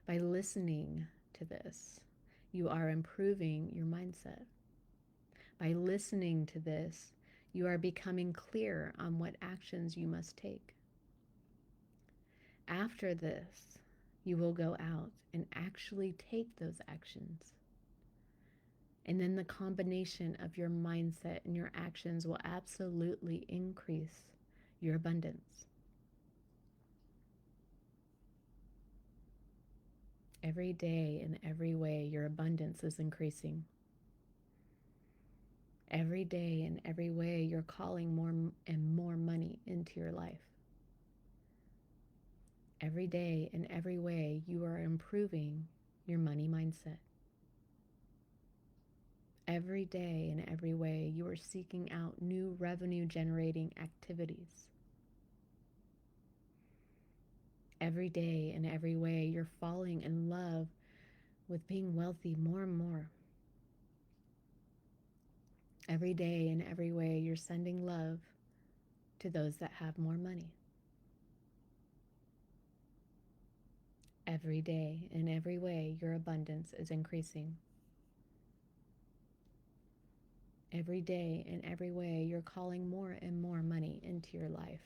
By listening to this, you are improving your mindset. By listening to this, you are becoming clear on what actions you must take. After this, you will go out and actually take those actions. And then the combination of your mindset and your actions will absolutely increase your abundance. Every day, in every way, your abundance is increasing. Every day, in every way, you're calling more and more money into your life. Every day, in every way, you are improving your money mindset. Every day, in every way, you are seeking out new revenue generating activities. Every day, in every way, you're falling in love with being wealthy more and more. Every day, in every way, you're sending love to those that have more money. Every day, in every way, your abundance is increasing. Every day, in every way, you're calling more and more money into your life.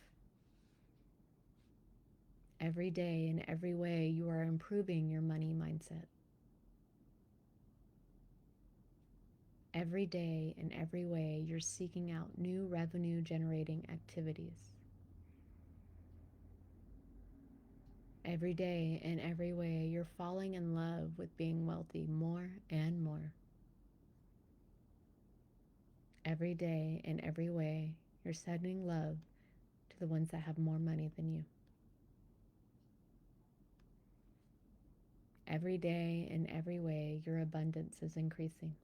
Every day, in every way, you are improving your money mindset. Every day, in every way, you're seeking out new revenue generating activities. Every day, in every way, you're falling in love with being wealthy more and more. Every day, in every way, you're sending love to the ones that have more money than you. Every day, in every way, your abundance is increasing.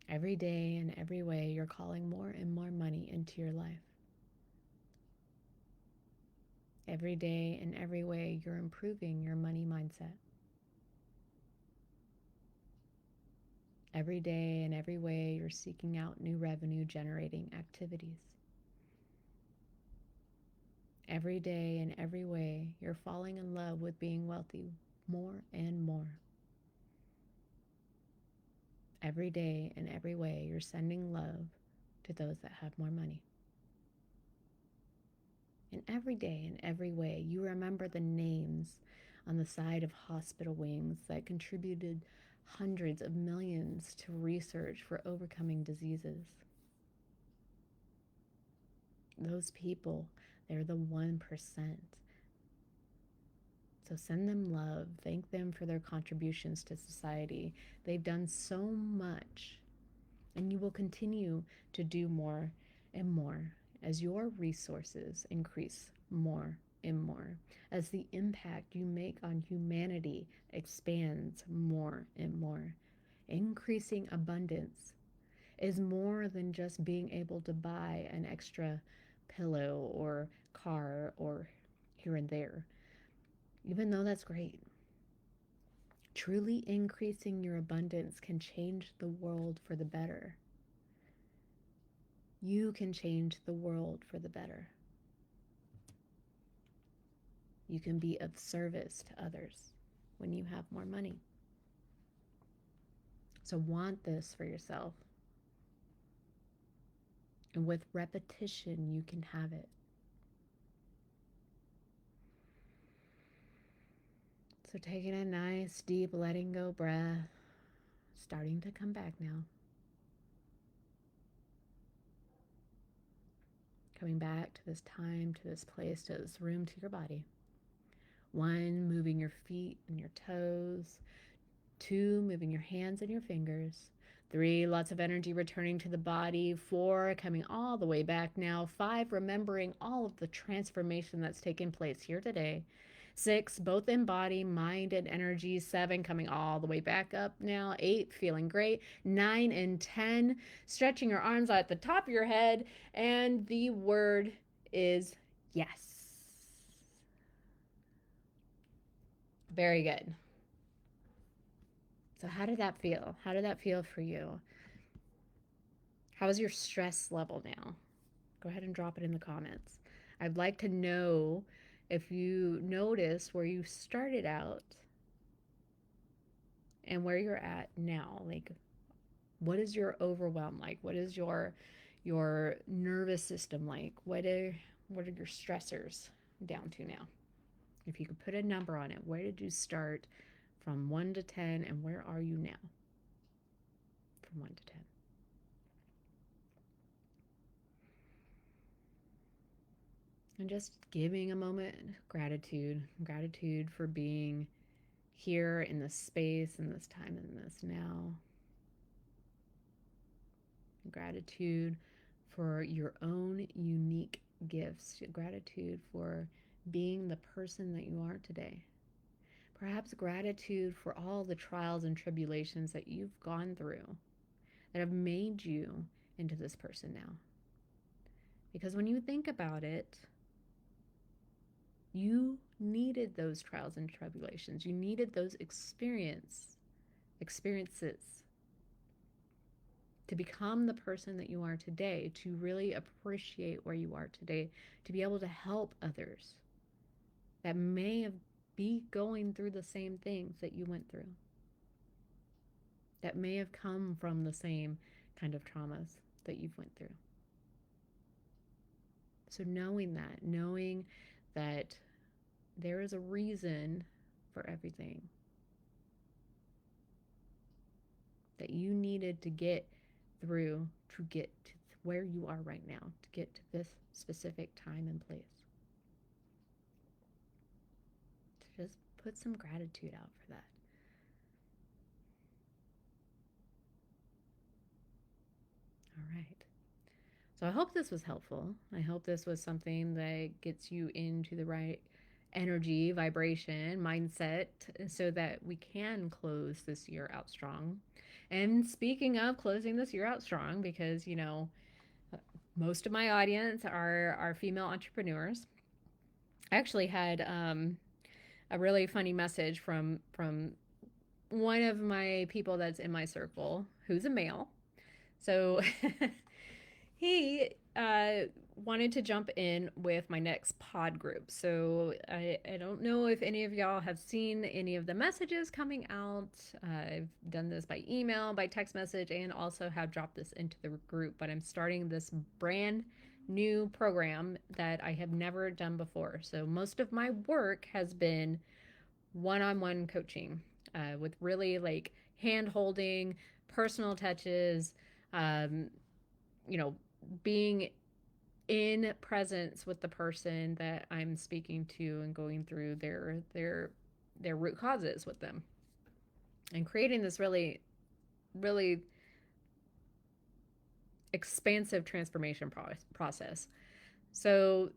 Every day, in every way, you're calling more and more money into your life. Every day, in every way, you're improving your money mindset. Every day, in every way, you're seeking out new revenue generating activities. Every day, in every way, you're falling in love with being wealthy more and more. Every day, in every way, you're sending love to those that have more money. And every day, in every way, you remember the names on the side of hospital wings that contributed hundreds of millions to research for overcoming diseases. Those people, they're the 1%. So send them love. Thank them for their contributions to society. They've done so much, and you will continue to do more and more as your resources increase more and more, as the impact you make on humanity expands more and more. Increasing abundance is more than just being able to buy an extra pillow or car or here and there, even though that's great. Truly increasing your abundance can change the world for the better. You can change the world for the better. You can be of service to others when you have more money. So want this for yourself. And with repetition, you can have it. So taking a nice, deep, letting go breath, starting to come back now. Coming back to this time, to this place, to this room, to your body. 1, moving your feet and your toes. 2, moving your hands and your fingers. 3, lots of energy returning to the body. 4, coming all the way back now. 5, remembering all of the transformation that's taken place here today. 6, both in body, mind, and energy. 7, coming all the way back up now. 8, feeling great. 9 and 10, stretching your arms out at the top of your head. And the word is yes. Very good. So, how did that feel? How did that feel for you? How is your stress level now? Go ahead and drop it in the comments. I'd like to know if you notice where you started out and where you're at now. Like, what is your overwhelm like? What is your nervous system like? What are your stressors down to now? If you could put a number on it, where did you start from 1 to 10, and where are you now from 1 to 10? And just giving a moment gratitude for being here in this space, in this time, in this now. Gratitude for your own unique gifts. Gratitude for being the person that you are today. Perhaps gratitude for all the trials and tribulations that you've gone through that have made you into this person now. Because when you think about it, you needed those trials and tribulations. You needed those experiences to become the person that you are today, to really appreciate where you are today, to be able to help others that may be going through the same things that you went through, that may have come from the same kind of traumas that you've went through. So knowing that there is a reason for everything, that you needed to get through to get to where you are right now, to get to this specific time and place. To just put some gratitude out for that. All right. So I hope this was helpful. I hope this was something that gets you into the right energy, vibration, mindset, so that we can close this year out strong. And speaking of closing this year out strong, because, most of my audience are female entrepreneurs. I actually had a really funny message from one of my people that's in my circle, who's a male. So he wanted to jump in with my next pod group. So I don't know if any of y'all have seen any of the messages coming out. I've done this by email, by text message, and also have dropped this into the group. But I'm starting this brand new program that I have never done before. So most of my work has been one-on-one coaching with really like hand holding, personal touches, being in presence with the person that I'm speaking to and going through their root causes with them, and creating this really, really expansive transformation process. So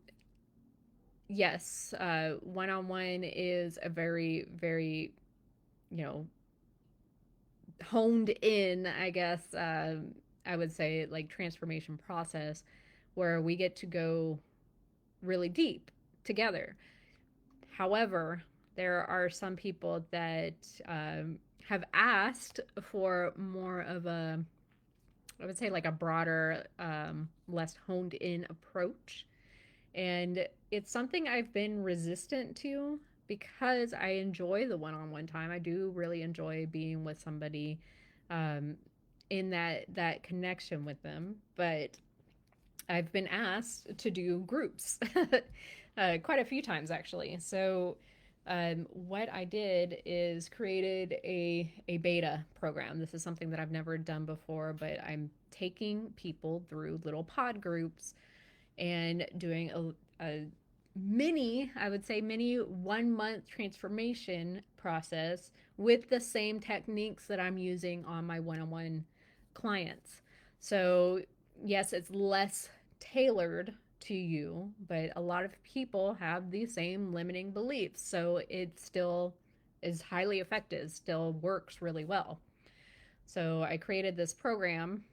yes, one-on-one is a very, very, honed in, I guess, I would say, like, transformation process where we get to go really deep together. However, there are some people that have asked for more of a, I would say, like a broader, less honed in approach. And it's something I've been resistant to because I enjoy the one-on-one time. I do really enjoy being with somebody in that connection with them. But I've been asked to do groups quite a few times, actually. So what I did is created a beta program. This is something that I've never done before, but I'm taking people through little pod groups and doing I would say many 1 month transformation process with the same techniques that I'm using on my one on one clients. So, yes, it's less tailored to you, but a lot of people have the same limiting beliefs. So, it still is highly effective, still works really well. So, I created this program.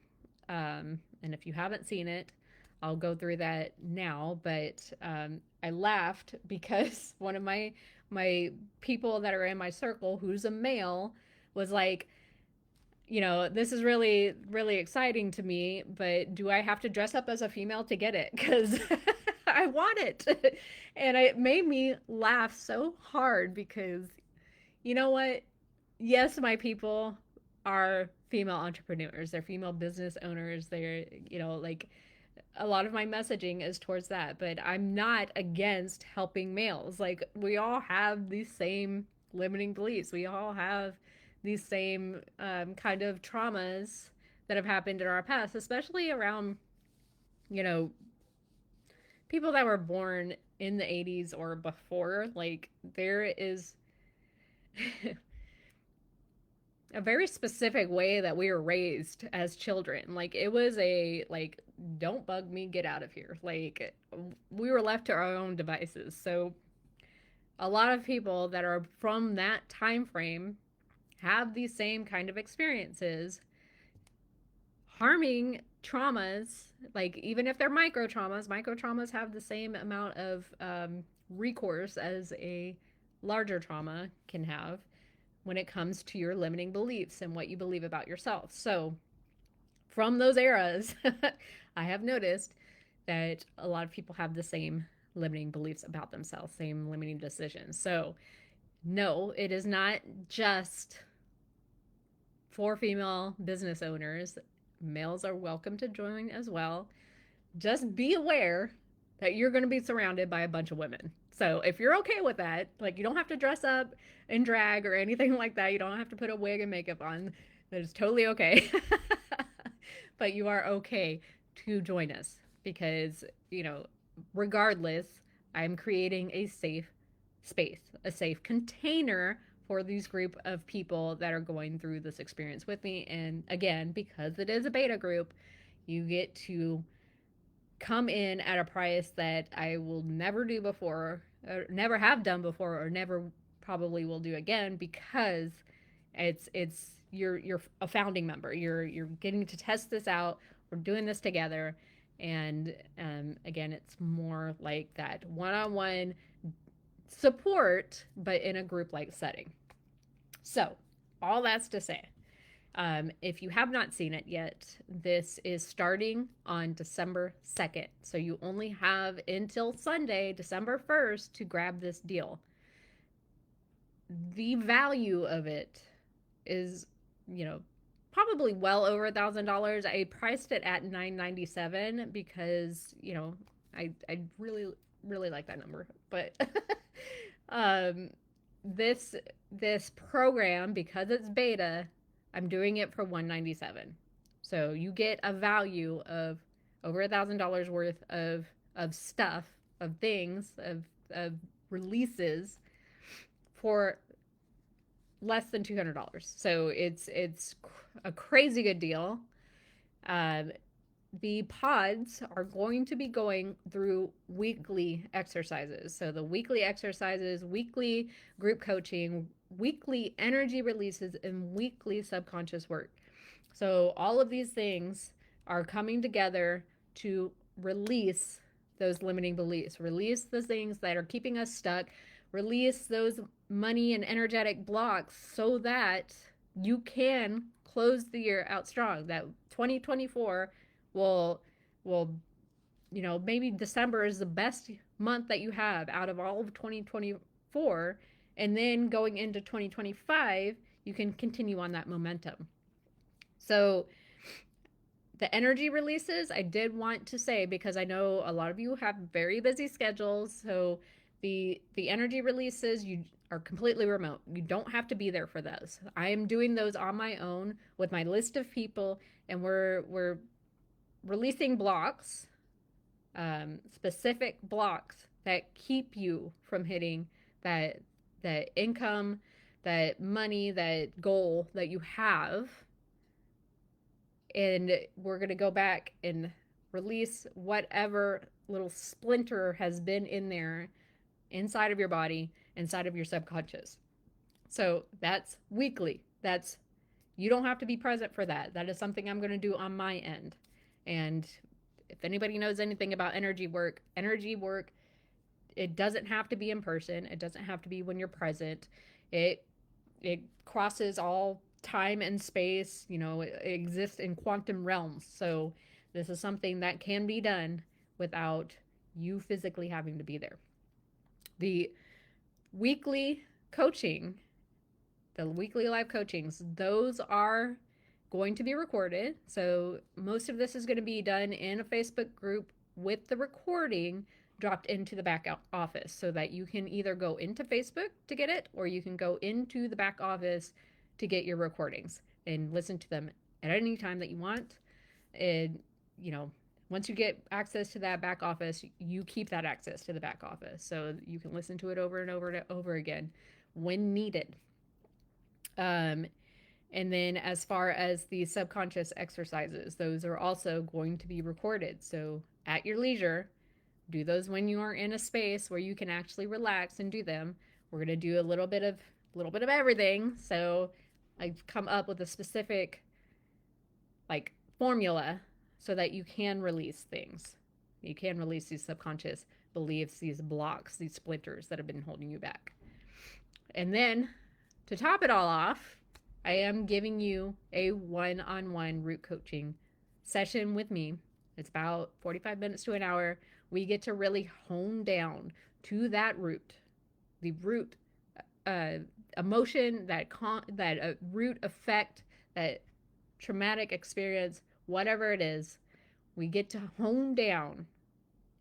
And if you haven't seen it, I'll go through that now. But I laughed because one of my people that are in my circle, who's a male, was like, this is really really exciting to me, but do I have to dress up as a female to get it? Because I want it. And it made me laugh so hard because you know what? Yes, my people are female entrepreneurs. They're female business owners. They're, like a lot of my messaging is towards that, but I'm not against helping males. Like we all have these same limiting beliefs. We all have these same kind of traumas that have happened in our past, especially around, you know, people that were born in the 80s or before. Like there is a very specific way that we were raised as children. Like it was a like don't bug me, get out of here. Like we were left to our own devices. So a lot of people that are from that time frame have these same kind of experiences, harming traumas. Like even if they're micro traumas have the same amount of recourse as a larger trauma can have when it comes to your limiting beliefs and what you believe about yourself. So, from those eras, I have noticed that a lot of people have the same limiting beliefs about themselves, same limiting decisions. So, no, it is not just for female business owners. Males are welcome to join as well. Just be aware that you're going to be surrounded by a bunch of women. So if you're okay with that, like you don't have to dress up in drag or anything like that. You don't have to put a wig and makeup on. That is totally okay. But you are okay to join us because, regardless, I'm creating a safe space, a safe container for these group of people that are going through this experience with me. And again, because it is a beta group, you get to come in at a price that I will never do before, or never have done before, or never probably will do again because it's you're a founding member. You're getting to test this out. We're doing this together, and again, it's more like that one-on-one support, but in a group like setting. So, all that's to say, if you have not seen it yet, this is starting on December 2nd. So you only have until Sunday, December 1st, to grab this deal. The value of it is, probably well over $1,000. I priced it at $997 because, I really, really like that number. But um, this program, because it's beta, I'm doing it for $197. So you get a value of over $1,000 worth of stuff, of things, of releases for less than $200. So it's a crazy good deal. The pods are going to be going through weekly exercises. So the weekly exercises, weekly group coaching, weekly energy releases, and weekly subconscious work. So all of these things are coming together to release those limiting beliefs, release the things that are keeping us stuck, release those money and energetic blocks so that you can close the year out strong. That 2024 will maybe December is the best month that you have out of all of 2024, and then going into 2025 you can continue on that momentum. So the energy releases, I did want to say, because I know a lot of you have very busy schedules, so the energy releases, you are completely remote. You don't have to be there for those. I am doing those on my own with my list of people, and we're releasing blocks, specific blocks that keep you from hitting that income, that money, that goal that you have. And we're going to go back and release whatever little splinter has been in there inside of your body, inside of your subconscious. So that's weekly. That's, you don't have to be present for that. That is something I'm going to do on my end. And if anybody knows anything about energy work, it doesn't have to be in person. It doesn't have to be when you're present. It it crosses all time and space. You know, it exists in quantum realms. So this is something that can be done without you physically having to be there. The weekly coaching, the weekly live coachings, those are going to be recorded. So most of this is going to be done in a Facebook group with the recording dropped into the back office, so that you can either go into Facebook to get it, or you can go into the back office to get your recordings and listen to them at any time that you want. And, you know, once you get access to that back office, you keep that access to the back office, so you can listen to it over and over and over again when needed. And then as far as the subconscious exercises, those are also going to be recorded. So at your leisure, do those when you are in a space where you can actually relax and do them. We're going to do a little bit of everything. So I've come up with a specific like formula so that you can release things. You can release these subconscious beliefs, these blocks, these splinters that have been holding you back. And then to top it all off, I am giving you a one-on-one root coaching session with me. It's about 45 minutes to an hour. We get to really hone down to that root, the root emotion, that root effect, that traumatic experience, whatever it is. We get to hone down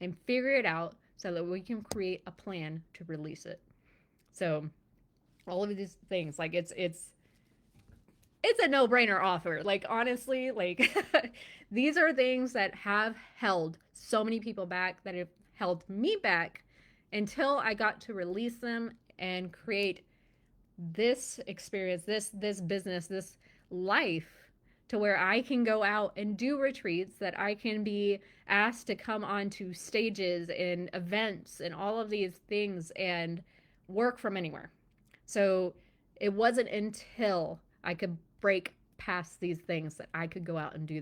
and figure it out so that we can create a plan to release it. So all of these things, like it's a no-brainer offer. Like, honestly, like these are things that have held so many people back, that have held me back, until I got to release them and create this experience, this business, this life, to where I can go out and do retreats, that I can be asked to come onto stages and events and all of these things and work from anywhere. So it wasn't until I could break past these things that I could go out and do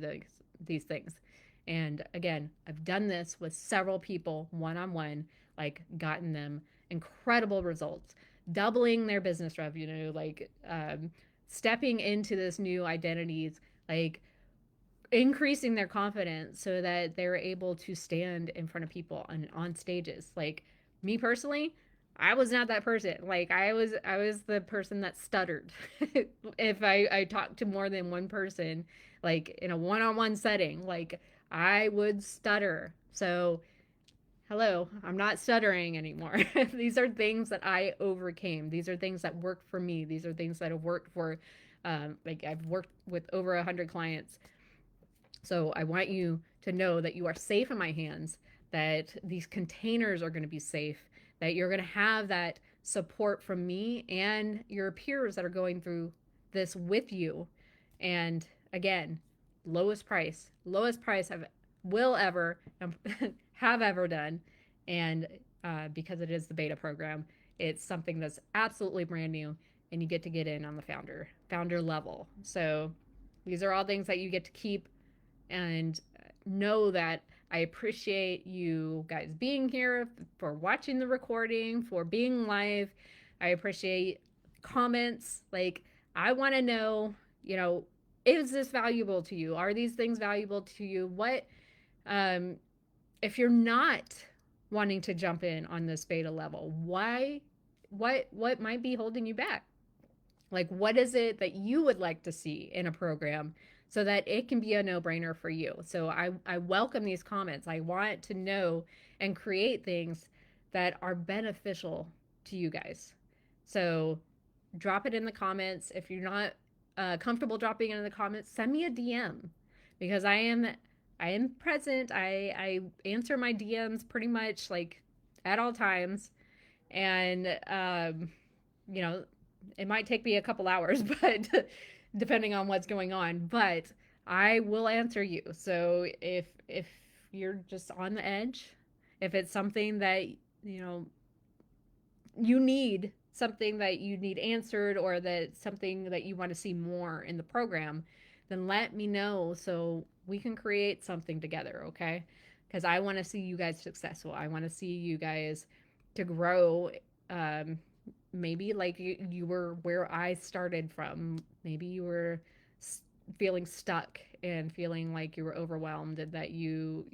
these things. And again, I've done this with several people one-on-one, like gotten them incredible results, doubling their business revenue, like stepping into this new identities, like increasing their confidence so that they're able to stand in front of people and on stages. Like me personally, I was not that person. Like I was the person that stuttered. If I talked to more than one person, like in a one-on-one setting, like I would stutter. So hello, I'm not stuttering anymore. These are things that I overcame. These are things that worked for me. These are things that have worked for, like I've worked with over 100 clients. So I want you to know that you are safe in my hands, that these containers are going to be safe, that you're going to have that support from me and your peers that are going through this with you. And again, lowest price will ever have ever done. And because it is the beta program, it's something that's absolutely brand new, and you get to get in on the founder level. So these are all things that you get to keep, and know that I appreciate you guys being here, for watching the recording, for being live. I appreciate comments. Like, I want to know, you know, is this valuable to you? Are these things valuable to you? What, if you're not wanting to jump in on this beta level, why, what might be holding you back? Like, what is it that you would like to see in a program so that it can be a no-brainer for you? So I welcome these comments. I want to know and create things that are beneficial to you guys. So drop it in the comments. If you're not comfortable dropping it in the comments, send me a DM, because I am present. I answer my DMs pretty much like at all times. And, you know, it might take me a couple hours, but depending on what's going on, but I will answer you. So if you're just on the edge, if it's something that, you know, you need something that you need answered or that something that you want to see more in the program, then let me know so we can create something together, okay? Because I want to see you guys successful. I want to see you guys to grow. Um, Maybe like you were where I started from. Maybe you were feeling stuck and feeling like you were overwhelmed and that you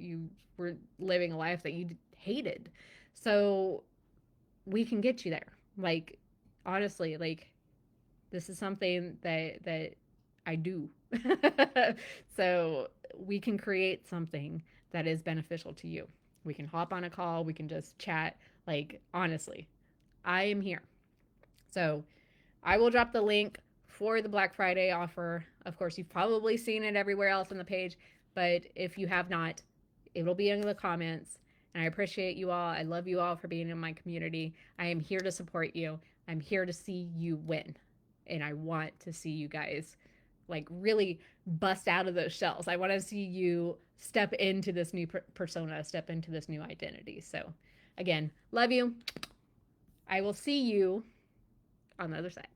were living a life that you hated. So we can get you there. Like honestly, like this is something that I do. So we can create something that is beneficial to you. We can hop on a call, we can just chat. Like honestly, I am here. So I will drop the link for the Black Friday offer. Of course, you've probably seen it everywhere else on the page, but if you have not, it'll be in the comments. And I appreciate you all. I love you all for being in my community. I am here to support you. I'm here to see you win. And I want to see you guys like really bust out of those shells. I want to see you step into this new persona, step into this new identity. So, again, love you. I will see you on the other side.